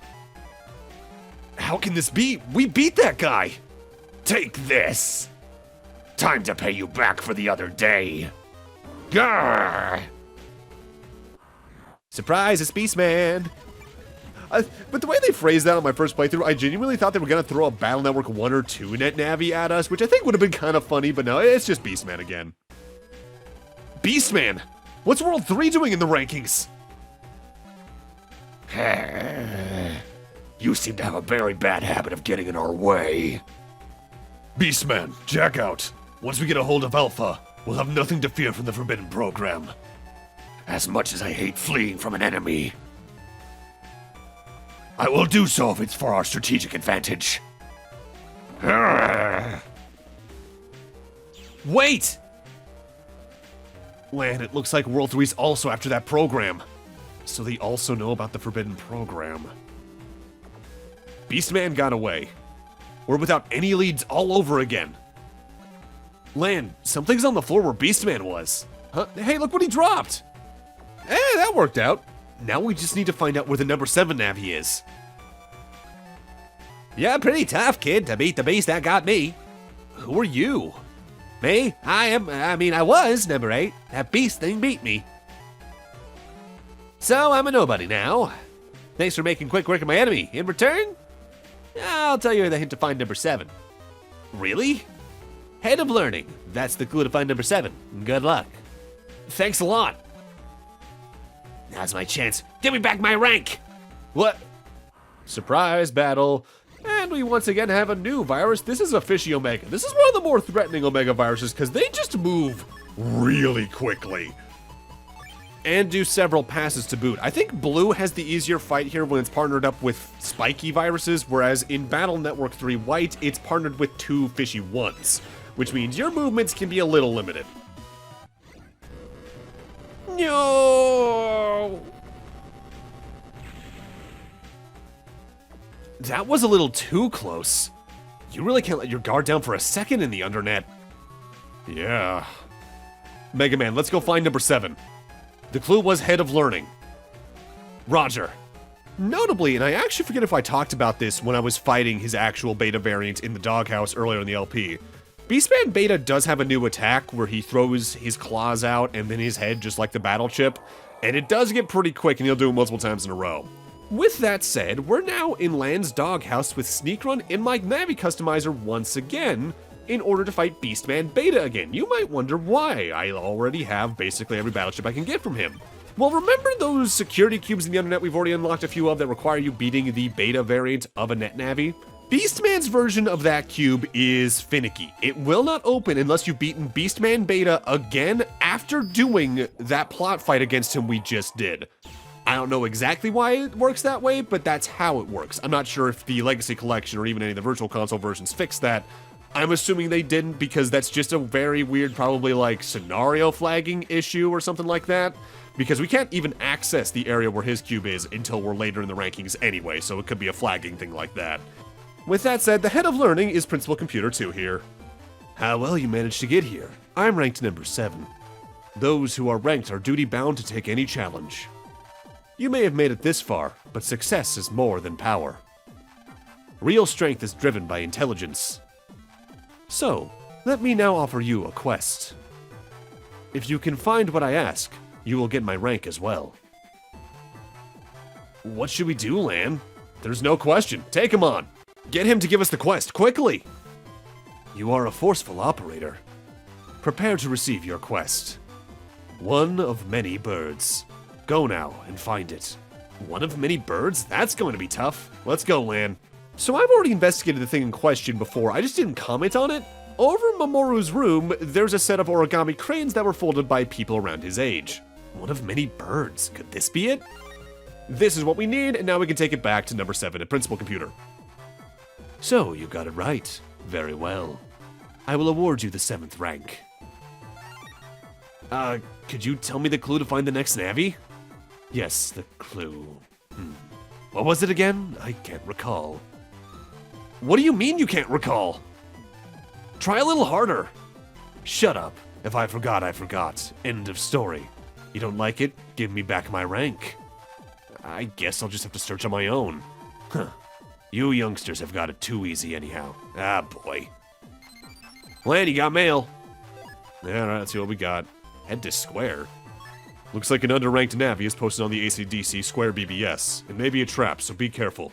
How can this be? We beat that guy! Take this! Time to pay you back for the other day. Gah! Surprise, it's Beastman! But the way they phrased that on my first playthrough, I genuinely thought they were going to throw a Battle Network 1 or 2 Net Navi at us, which I think would have been kind of funny, but no, it's just Beastman again. Beastman! What's World 3 doing in the rankings? You seem to have a very bad habit of getting in our way. Beastman, jack out. Once we get a hold of Alpha, we'll have nothing to fear from the Forbidden Program. As much as I hate fleeing from an enemy, I will do so if it's for our strategic advantage. Wait! Lan, it looks like World 3's also after that program. So they also know about the Forbidden Program. Beastman got away. We're without any leads all over again. Lan, something's on the floor where Beastman was. Huh? Hey, look what he dropped! Hey, that worked out. Now we just need to find out where the number 7 Navi is. You're pretty tough, kid, to beat the beast that got me. Who are you? Me? I was number 8. That beast thing beat me. So I'm a nobody now. Thanks for making quick work of my enemy. In return, I'll tell you the hint to find number 7. Really? Head of learning. That's the clue to find number 7. Good luck. Thanks a lot. Now's my chance. Give me back my rank. What? Surprise battle. And we once again have a new virus. This is a fishy Omega. This is one of the more threatening Omega viruses because they just move really quickly. And do several passes to boot. I think Blue has the easier fight here when it's partnered up with spiky viruses, whereas in Battle Network 3 White, it's partnered with 2 fishy ones, which means your movements can be a little limited. No! That was a little too close. You really can't let your guard down for a second in the Undernet. Yeah. Megaman, let's go find number 7. The clue was head of learning. Roger. Notably, and I actually forget if I talked about this when I was fighting his actual beta variant in the doghouse earlier in the LP, Beastman Beta does have a new attack where he throws his claws out and then his head just like the battle chip, and it does get pretty quick and he'll do it multiple times in a row. With that said, we're now in Land's doghouse with Sneak Run in my Navi Customizer once again in order to fight Beastman Beta again. You might wonder why. I already have basically every battle chip I can get from him. Well, remember those security cubes in the Undernet we've already unlocked a few of that require you beating the beta variant of a Net Navi? Beastman's version of that cube is finicky. It will not open unless you've beaten Beastman Beta again after doing that plot fight against him we just did. I don't know exactly why it works that way, but that's how it works. I'm not sure if the Legacy Collection or even any of the Virtual Console versions fixed that. I'm assuming they didn't because that's just a very weird, probably like scenario flagging issue or something like that. Because we can't even access the area where his cube is until we're later in the rankings anyway, so it could be a flagging thing like that. With that said, the head of learning is Principal Computer 2 here. How well you managed to get here. I'm ranked number 7. Those who are ranked are duty-bound to take any challenge. You may have made it this far, but success is more than power. Real strength is driven by intelligence. So, let me now offer you a quest. If you can find what I ask, you will get my rank as well. What should we do, Lan? There's no question. Take him on. Get him to give us the quest, quickly! You are a forceful operator. Prepare to receive your quest. One of many birds. Go now and find it. One of many birds? That's going to be tough. Let's go, Lan. So I've already investigated the thing in question before, I just didn't comment on it. Over Mamoru's room, there's a set of origami cranes that were folded by people around his age. One of many birds. Could this be it? This is what we need, and now we can take it back to number 7 at Principal Computer. So, you got it right. Very well. I will award you the 7th rank. Could you tell me the clue to find the next Navi? Yes, the clue. What was it again? I can't recall. What do you mean you can't recall? Try a little harder. Shut up. If I forgot, I forgot. End of story. You don't like it? Give me back my rank. I guess I'll just have to search on my own. Huh. You youngsters have got it too easy anyhow. Ah, boy. Lan, you got mail. Alright, let's see what we got. Head to square. Looks like an underranked Navi is posted on the AC/DC Square BBS. It may be a trap, so be careful.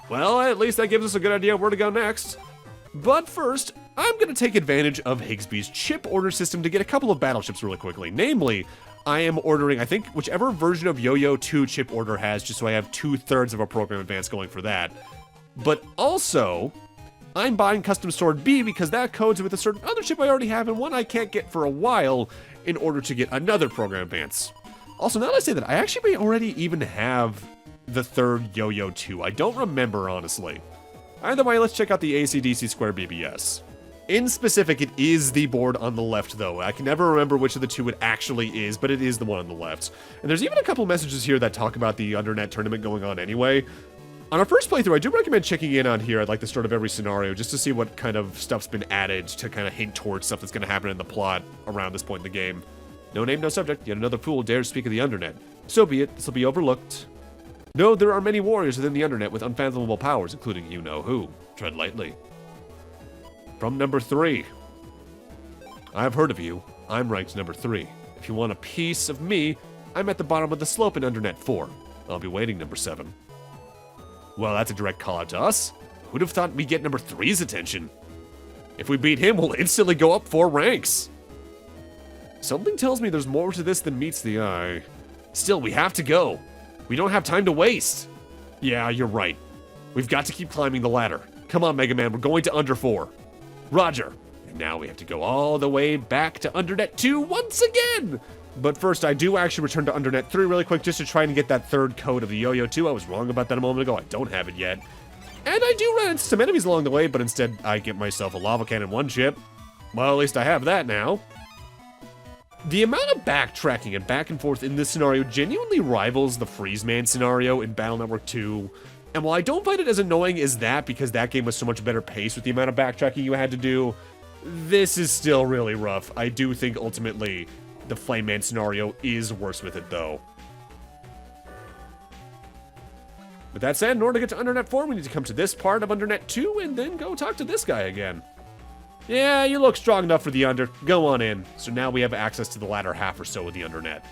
Well, at least that gives us a good idea of where to go next. But first, I'm going to take advantage of Higsby's chip order system to get a couple of battleships really quickly. Namely, I am ordering, I think, whichever version of Yo-Yo 2 chip order has, just so I have 2/3 of a program advance going for that. But also, I'm buying Custom Sword B because that codes with a certain other chip I already have and one I can't get for a while in order to get another program advance. Also, now that I say that, I actually may already even have the third Yo-Yo 2. I don't remember, honestly. Either way, let's check out the AC/DC Square BBS. In specific, it is the board on the left, though. I can never remember which of the two it actually is, but it is the one on the left. And there's even a couple messages here that talk about the Undernet tournament going on anyway. On our first playthrough, I do recommend checking in on here at like the start of every scenario, just to see what kind of stuff's been added to kind of hint towards stuff that's going to happen in the plot around this point in the game. No name, no subject, yet another fool dares speak of the Undernet. So be it, this will be overlooked. No, there are many warriors within the Undernet with unfathomable powers, including you-know-who. Tread lightly. From number 3. I've heard of you. I'm ranked number 3. If you want a piece of me, I'm at the bottom of the slope in Undernet 4. I'll be waiting, number 7. Well, that's a direct call out to us. Who'd have thought we'd get number 3's attention? If we beat him, we'll instantly go up 4 ranks. Something tells me there's more to this than meets the eye. Still, we have to go. We don't have time to waste. Yeah, you're right. We've got to keep climbing the ladder. Come on, Megaman, we're going to Under 4. Roger. And now we have to go all the way back to Undernet 2 once again. But first, I do actually return to Undernet 3 really quick just to try and get that third code of the Yo-Yo 2. I was wrong about that a moment ago. I don't have it yet. And I do run into some enemies along the way, but instead I get myself a lava cannon 1 chip. Well, at least I have that now. The amount of backtracking and back and forth in this scenario genuinely rivals the Freeze Man scenario in Battle Network 2. And while I don't find it as annoying as that, because that game was so much better paced with the amount of backtracking you had to do, this is still really rough. I do think ultimately the Flame Man scenario is worse with it, though. With that said, in order to get to Undernet 4, we need to come to this part of Undernet 2 and then go talk to this guy again. Yeah, you look strong enough for the Under. Go on in. So now we have access to the latter half or so of the Undernet.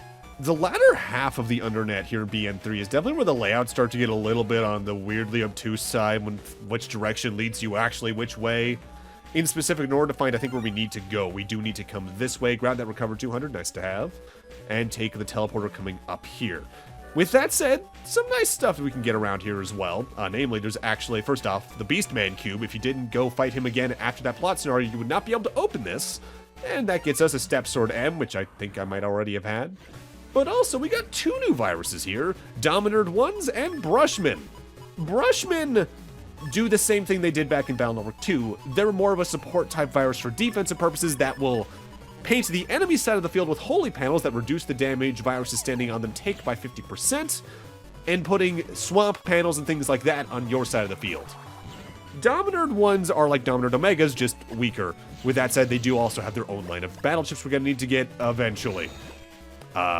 The latter half of the Undernet here in BN3 is definitely where the layouts start to get a little bit on the weirdly obtuse side when which direction leads you actually which way. In specific, in order to find, I think, where we need to go, we do need to come this way, grab that Recover 200, nice to have, and take the teleporter coming up here. With that said, some nice stuff we can get around here as well. Namely, there's actually, first off, the Beastman Cube. If you didn't go fight him again after that plot scenario, you would not be able to open this. And that gets us a Step Sword M, which I think I might already have had. But also, we got 2 new viruses here, Dominard Ones and Brushman. Brushman do the same thing they did back in Battle Network 2. They're more of a support-type virus for defensive purposes that will paint the enemy side of the field with holy panels that reduce the damage viruses standing on them take by 50%, and putting swamp panels and things like that on your side of the field. Dominard Ones are like Dominard Omegas, just weaker. With that said, they do also have their own line of battleships we're going to need to get eventually.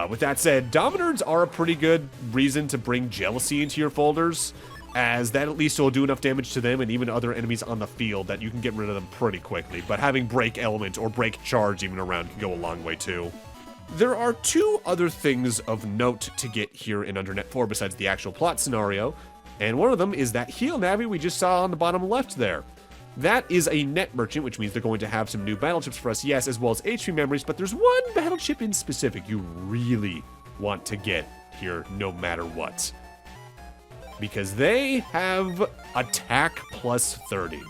With that said, Dominards are a pretty good reason to bring Jealousy into your folders, as that at least will do enough damage to them and even other enemies on the field that you can get rid of them pretty quickly, but having Break Element or Break Charge even around can go a long way too. There are 2 other things of note to get here in Undernet 4 besides the actual plot scenario, and one of them is that Heal Navi we just saw on the bottom left there. That is a net merchant, which means they're going to have some new battleships for us, yes, as well as HP memories, but there's one battleship in specific you really want to get here no matter what. Because they have attack plus 30.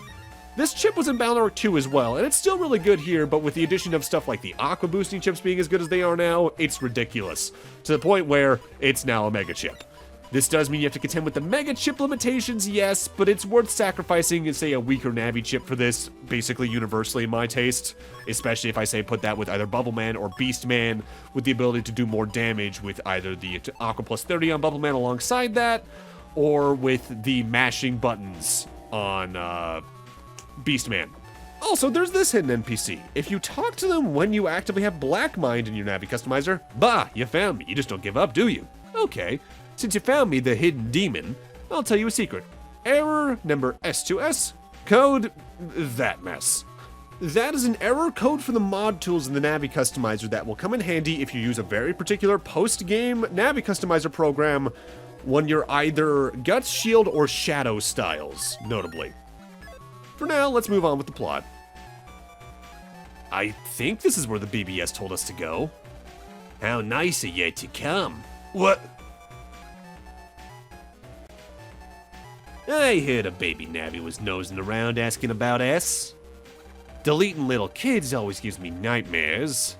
This chip was in Battle Network 2 as well, and it's still really good here, but with the addition of stuff like the Aqua boosting chips being as good as they are now, it's ridiculous. To the point where it's now a Mega Chip. This does mean you have to contend with the Mega Chip limitations, yes, but it's worth sacrificing, say, a weaker Navi chip for this, basically universally in my taste. Especially if I say put that with either Bubble Man or Beast Man, with the ability to do more damage with either the Aqua plus 30 on Bubble Man alongside that, or with the mashing buttons on Beastman. Also, there's this hidden NPC. If you talk to them when you actively have Black Mind in your Navi customizer, bah, you found me. You just don't give up, do you? Okay, since you found me, the hidden demon, I'll tell you a secret. Error number S2S, code that mess. That is an error code for the mod tools in the Navi Customizer that will come in handy if you use a very particular post-game Navi Customizer program when you're either Guts, Shield, or Shadow styles, notably. For now, let's move on with the plot. I think this is where the BBS told us to go. How nice of you to come. What? I heard a baby Navi was nosing around asking about S. Deleting little kids always gives me nightmares.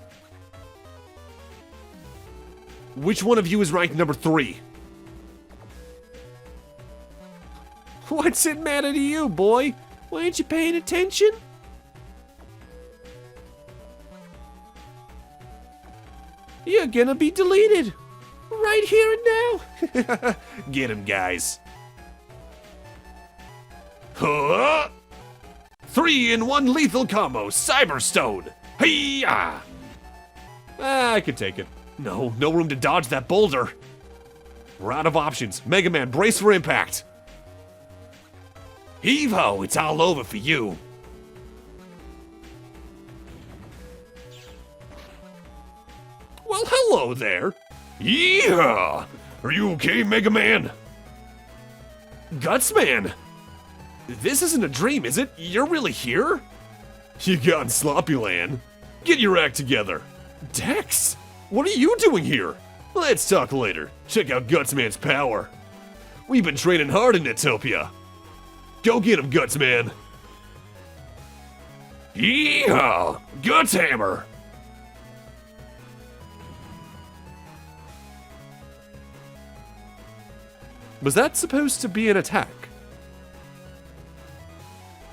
Which one of you is ranked number 3? What's it matter to you, boy? Why ain't you paying attention? You're gonna be deleted. Right here and now. Get him, guys. Huh? 3-in-1 lethal combo, Cyberstone. Hey-ya! I could take it. No room to dodge that boulder. We're out of options. Megaman, brace for impact. Heave-ho, it's all over for you. Well, hello there. Yeah! Are you okay, Megaman? Gutsman! This isn't a dream, is it? You're really here? You got in Sloppy Land. Get your act together. Dex, what are you doing here? Let's talk later. Check out Gutsman's power. We've been training hard in Netopia. Go get him, Gutsman. Yeehaw! Guts Hammer! Was that supposed to be an attack?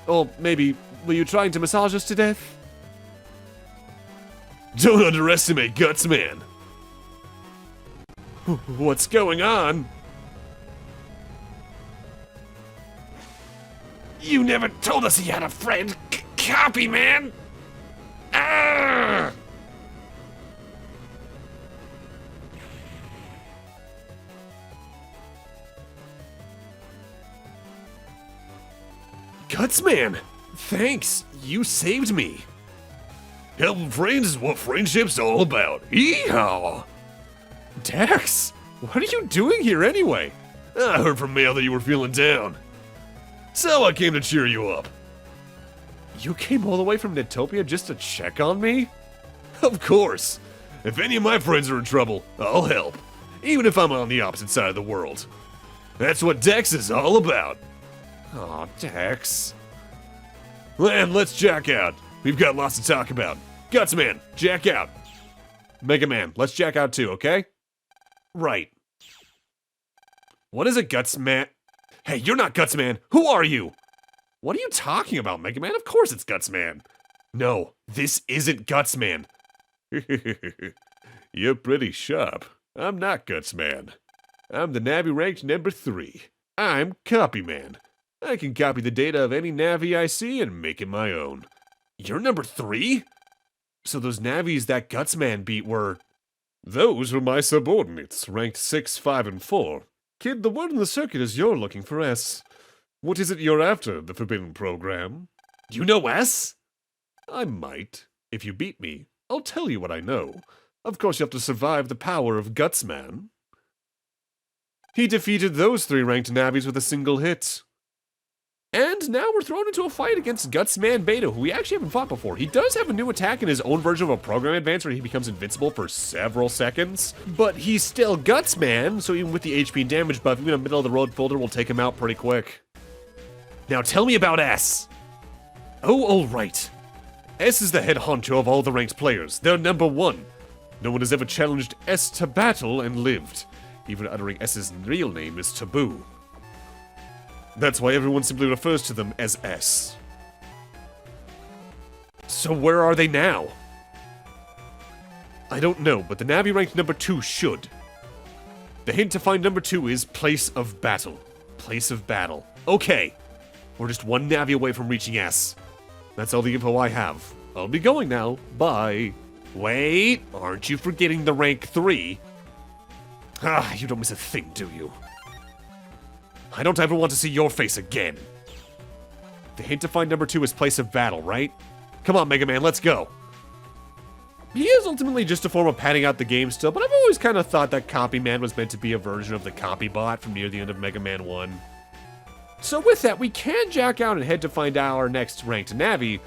Or maybe, were you trying to massage us to death? Don't underestimate Gutsman. What's going on? You never told us he had a friend. Copy, man! Ah! Gutsman! Thanks, you saved me. Helping friends is what friendship's all about. Yeehaw! Dex, what are you doing here anyway? I heard from Mail that you were feeling down. So I came to cheer you up. You came all the way from Netopia just to check on me? Of course. If any of my friends are in trouble, I'll help. Even if I'm on the opposite side of the world. That's what Dex is all about. Aw, Dex. Lan, let's jack out. We've got lots to talk about. Gutsman, jack out. Megaman, let's jack out too, okay? Right. What is a Gutsman? Hey, you're not Gutsman. Who are you? What are you talking about, Megaman? Of course it's Gutsman. No, this isn't Gutsman. You're pretty sharp. I'm not Gutsman. I'm the Navi ranked number 3. I'm Copyman. I can copy the data of any Navi I see and make it my own. You're number 3? So those Navis that Gutsman beat were... Those were my subordinates, ranked 6, 5, and 4. Kid, the word in the circuit is you're looking for S. What is it you're after, the Forbidden Program? You know S? I might. If you beat me, I'll tell you what I know. Of course you have to survive the power of Gutsman. He defeated those 3 ranked Navis with a single hit. And now we're thrown into a fight against Gutsman Beta, who we actually haven't fought before. He does have a new attack in his own version of a program advance where he becomes invincible for several seconds. But he's still Gutsman, so even with the HP and damage buff, even a middle-of-the-road folder will take him out pretty quick. Now tell me about S. Oh, alright. S is the head honcho of all the ranked players. They're number 1. No one has ever challenged S to battle and lived. Even uttering S's real name is taboo. That's why everyone simply refers to them as S. So where are they now? I don't know, but the Navi ranked number 2 should. The hint to find number 2 is Place of Battle. Place of Battle. Okay. We're just 1 Navi away from reaching S. That's all the info I have. I'll be going now. Bye. Wait, aren't you forgetting the rank 3? Ah, you don't miss a thing, do you? I don't ever want to see your face again. The hint to find number 2 is Place of Battle, right? Come on, Mega Man, let's go. He is ultimately just a form of padding out the game still, but I've always kind of thought that Copy Man was meant to be a version of the Copy Bot from near the end of Mega Man 1. So with that, we can jack out and head to find our next Ranked Navi,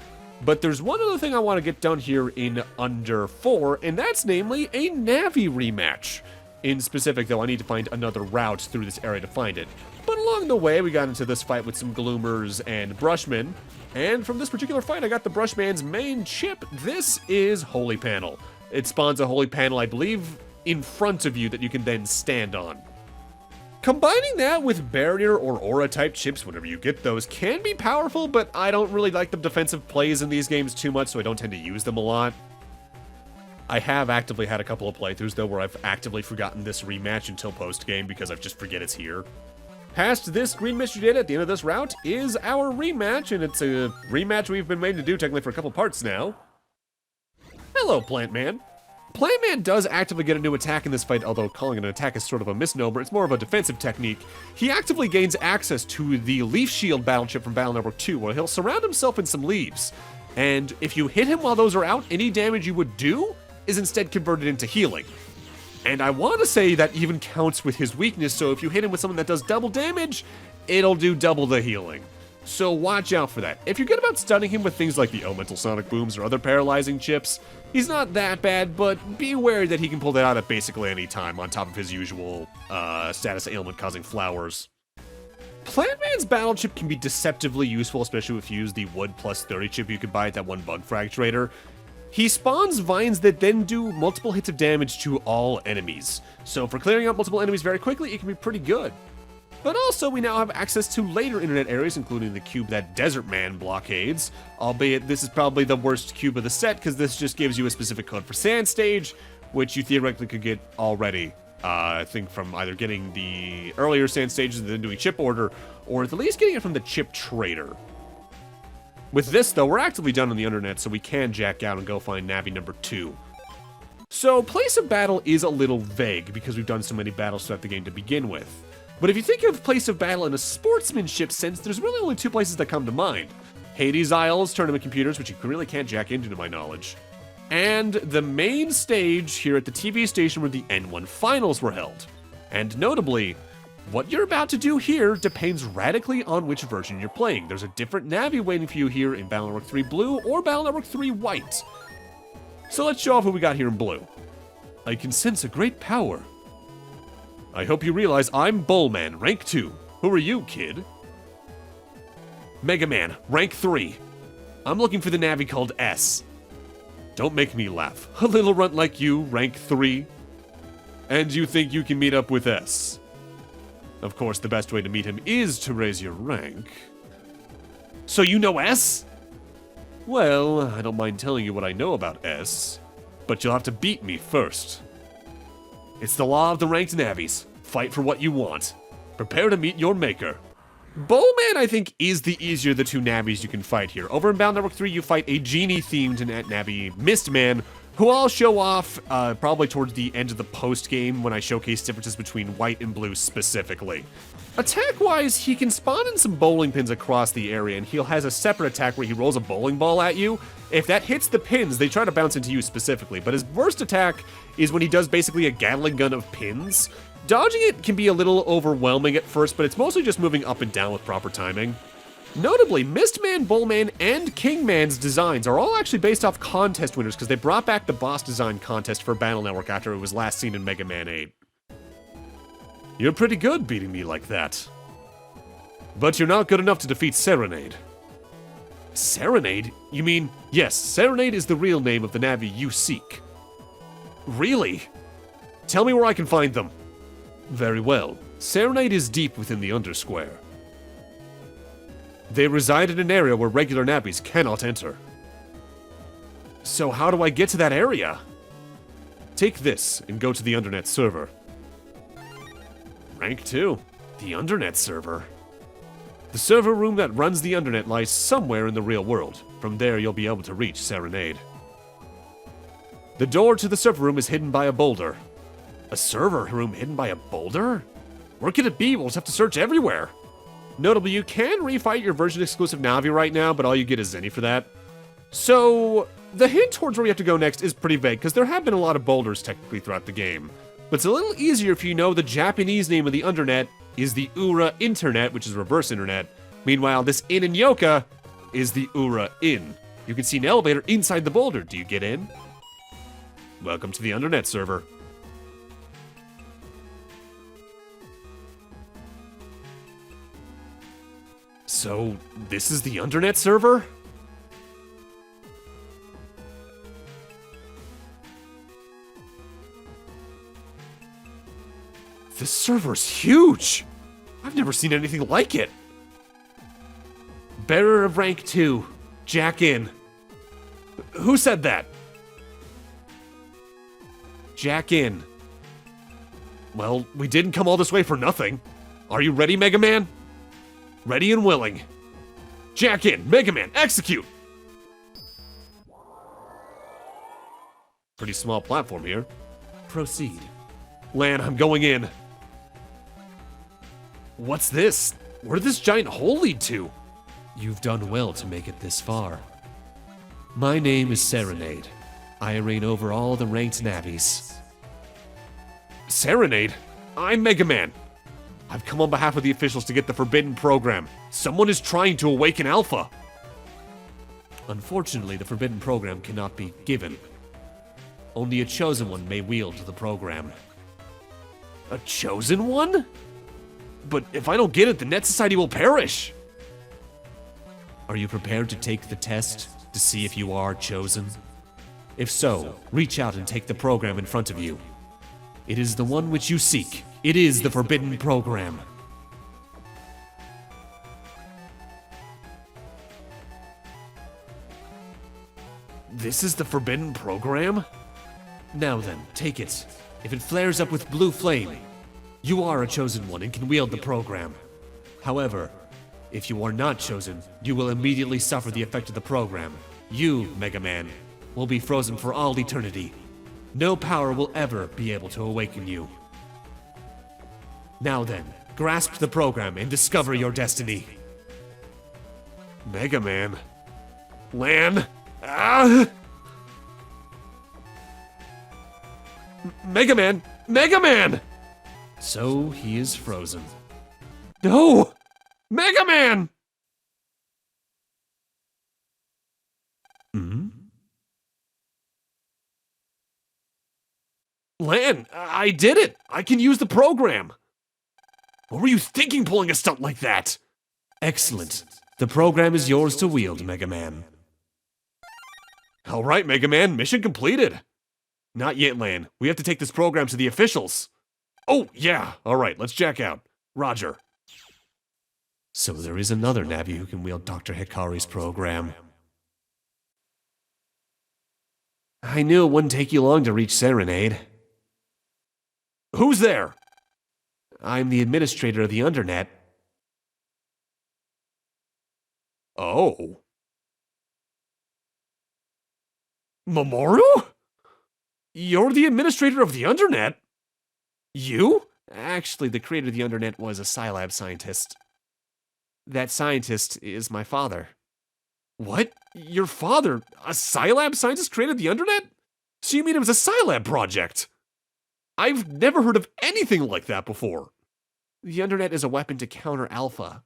but there's one other thing I want to get done here in under 4, and that's namely a Navi rematch. In specific, though, I need to find another route through this area to find it. But along the way, we got into this fight with some Gloomers and Brushmen, and from this particular fight, I got the Brushman's main chip. This is Holy Panel. It spawns a Holy Panel, I believe, in front of you that you can then stand on. Combining that with Barrier or Aura type chips, whenever you get those, can be powerful, but I don't really like the defensive plays in these games too much, so I don't tend to use them a lot. I have actively had a couple of playthroughs, though, where I've actively forgotten this rematch until post-game because I just forget it's here. Past this green mystery data at the end of this route is our rematch, and it's a rematch we've been made to do technically for a couple parts now. Hello, Plant Man. Plant Man does actively get a new attack in this fight, although calling it an attack is sort of a misnomer. It's more of a defensive technique. He actively gains access to the Leaf Shield battle chip from Battle Network 2, where he'll surround himself in some leaves. And if you hit him while those are out, any damage you would do is instead converted into healing. And I want to say that even counts with his weakness, so if you hit him with something that does double damage, it'll do double the healing. So watch out for that. If you're good about stunning him with things like the Elemental Sonic Booms or other paralyzing chips, he's not that bad, but be aware that he can pull that out at basically any time on top of his usual status ailment causing flowers. Plant Man's battle chip can be deceptively useful, especially if you use the Wood plus 30 chip you could buy at that one bug fracturator. He spawns vines that then do multiple hits of damage to all enemies. So for clearing out multiple enemies very quickly, it can be pretty good. But also, we now have access to later internet areas, including the cube that Desert Man blockades, albeit this is probably the worst cube of the set, because this just gives you a specific code for Sand Stage, which you theoretically could get already, I think from either getting the earlier Sand Stages and then doing chip order, or at least getting it from the chip trader. With this, though, we're actively done on the Undernet, so we can jack out and go find Navi number 2. So, Place of Battle is a little vague, because we've done so many battles throughout the game to begin with. But if you think of Place of Battle in a sportsmanship sense, there's really only 2 places that come to mind. Hades Isles, Tournament Computers, which you really can't jack into to my knowledge. And the main stage here at the TV station where the N1 finals were held. And notably, what you're about to do here depends radically on which version you're playing. There's a different Navi waiting for you here in Battle Network 3 Blue or Battle Network 3 White. So let's show off who we got here in Blue. I can sense a great power. I hope you realize I'm Bullman, rank 2. Who are you, kid? Megaman, rank 3. I'm looking for the Navi called S. Don't make me laugh. A little runt like you, rank 3. And you think you can meet up with S? Of course, the best way to meet him is to raise your rank. So you know S? Well, I don't mind telling you what I know about S, but you'll have to beat me first. It's the law of the ranked Navis. Fight for what you want. Prepare to meet your maker. Bullman, I think, is the easier of the 2 Navis you can fight here. Over in Battle Network 3, you fight a genie-themed Navi, Mistman, who I'll show off probably towards the end of the post-game when I showcase differences between white and blue specifically. Attack-wise, he can spawn in some bowling pins across the area, and he has a separate attack where he rolls a bowling ball at you. If that hits the pins, they try to bounce into you specifically, but his worst attack is when he does basically a Gatling gun of pins. Dodging it can be a little overwhelming at first, but it's mostly just moving up and down with proper timing. Notably, Mistman, Bullman, and Kingman's designs are all actually based off contest winners because they brought back the boss design contest for Battle Network after it was last seen in Mega Man 8. You're pretty good beating me like that. But you're not good enough to defeat Serenade. Serenade? You mean, yes, Serenade is the real name of the Navi you seek. Really? Tell me where I can find them. Very well. Serenade is deep within the Undersquare. They reside in an area where regular Navis cannot enter. So how do I get to that area? Take this and go to the Undernet server. Rank 2. The Undernet server. The server room that runs the Undernet lies somewhere in the real world. From there, you'll be able to reach Serenade. The door to the server room is hidden by a boulder. A server room hidden by a boulder? Where could it be? We'll just have to search everywhere. Notably, you can refight your version-exclusive Navi right now, but all you get is Zenny for that. So, the hint towards where you have to go next is pretty vague, because there have been a lot of boulders technically throughout the game. But it's a little easier if you know the Japanese name of the Undernet is the Ura Internet, which is reverse internet. Meanwhile, this Inn in Yoka is the Ura Inn. You can see an elevator inside the boulder. Do you get in? Welcome to the Undernet server. So, this is the Undernet server? This server's huge! I've never seen anything like it. Bearer of rank 2, Jack in. Who said that? Jack in. Well, we didn't come all this way for nothing. Are you ready, Megaman? Ready and willing. Jack in, Megaman, execute! Pretty small platform here. Proceed. Lan, I'm going in. What's this? Where did this giant hole lead to? You've done well to make it this far. My name is Serenade. I reign over all the Ranked Navis. Serenade? I'm Megaman. I've come on behalf of the officials to get the forbidden program. Someone is trying to awaken Alpha. Unfortunately, the forbidden program cannot be given. Only a chosen one may wield the program. A chosen one? But if I don't get it, the Net Society will perish. Are you prepared to take the test to see if you are chosen? If so, reach out and take the program in front of you. It is the one which you seek. It is the forbidden program. This is the forbidden program? Now then, take it. If it flares up with blue flame, you are a chosen one and can wield the program. However, if you are not chosen, you will immediately suffer the effect of the program. You, Megaman, will be frozen for all eternity. No power will ever be able to awaken you. Now then, grasp the program and discover your destiny. Megaman. Lan. Ah! Megaman! Megaman! So he is frozen. No! Megaman! Hmm? Lan, I did it! I can use the program! What were you thinking pulling a stunt like that? Excellent. The program is yours to wield, Megaman. Alright, Megaman, mission completed. Not yet, Lan. We have to take this program to the officials. Oh, yeah. Alright, let's jack out. Roger. So there is another Navi who can wield Dr. Hikari's program. I knew it wouldn't take you long to reach Serenade. Who's there? I'm the administrator of the Undernet. Oh. Mamoru? You're the administrator of the Undernet? You? Actually, the creator of the Undernet was a Scilab scientist. That scientist is my father. What? Your father? A Scilab scientist created the Undernet? So you mean it was a Scilab project? I've never heard of anything like that before. The Undernet is a weapon to counter Alpha,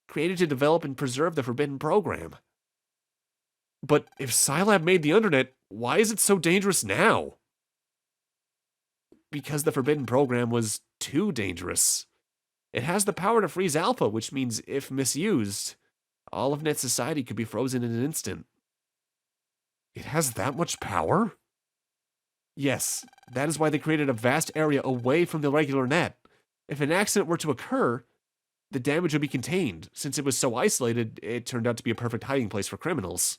created to develop and preserve the forbidden program. But if Scilab made the Undernet, why is it so dangerous now? Because the forbidden program was too dangerous. It has the power to freeze Alpha, which means if misused, all of Net Society could be frozen in an instant. It has that much power? Yes, that is why they created a vast area away from the regular net. If an accident were to occur, the damage would be contained. Since it was so isolated, it turned out to be a perfect hiding place for criminals.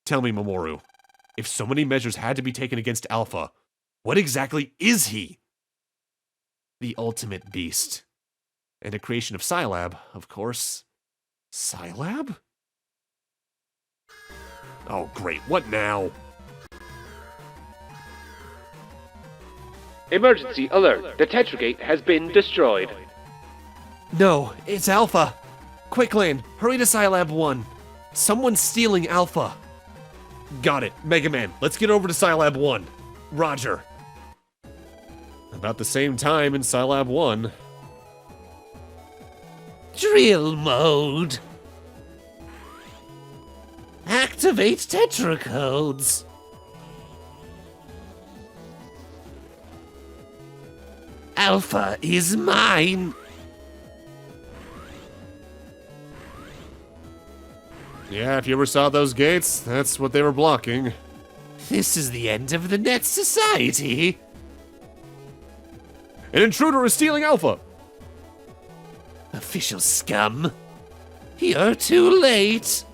Tell me, Mamoru, if so many measures had to be taken against Alpha, what exactly is he? The ultimate beast. And a creation of Scilab, of course. Scilab? Oh, great. What now? Emergency alert. The Tetragate has been destroyed. No, it's Alpha. Quick, Lan, hurry to Scilab 1. Someone's stealing Alpha. Got it. Megaman, let's get over to Scilab 1. Roger. About the same time in Scilab 1. Drill mode. Activate tetracodes. Alpha is mine. Yeah, if you ever saw those gates, that's what they were blocking. This is the end of the Net Society. An intruder is stealing Alpha. Official scum. You're too late.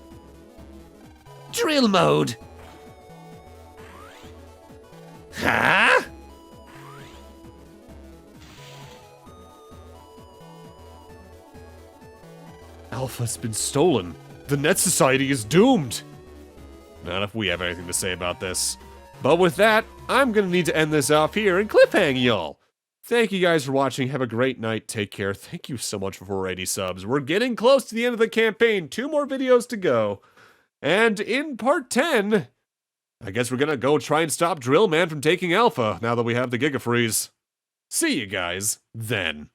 Drill mode. Huh? Alpha's been stolen. The Net Society is doomed. Not if we have anything to say about this. But with that, I'm gonna need to end this off here and cliffhang y'all. Thank you guys for watching. Have a great night. Take care. Thank you so much for 480 subs. We're getting close to the end of the campaign. 2 more videos to go. And in part 10, I guess we're gonna go try and stop Drillman from taking Alpha now that we have the Giga Freeze. See you guys then.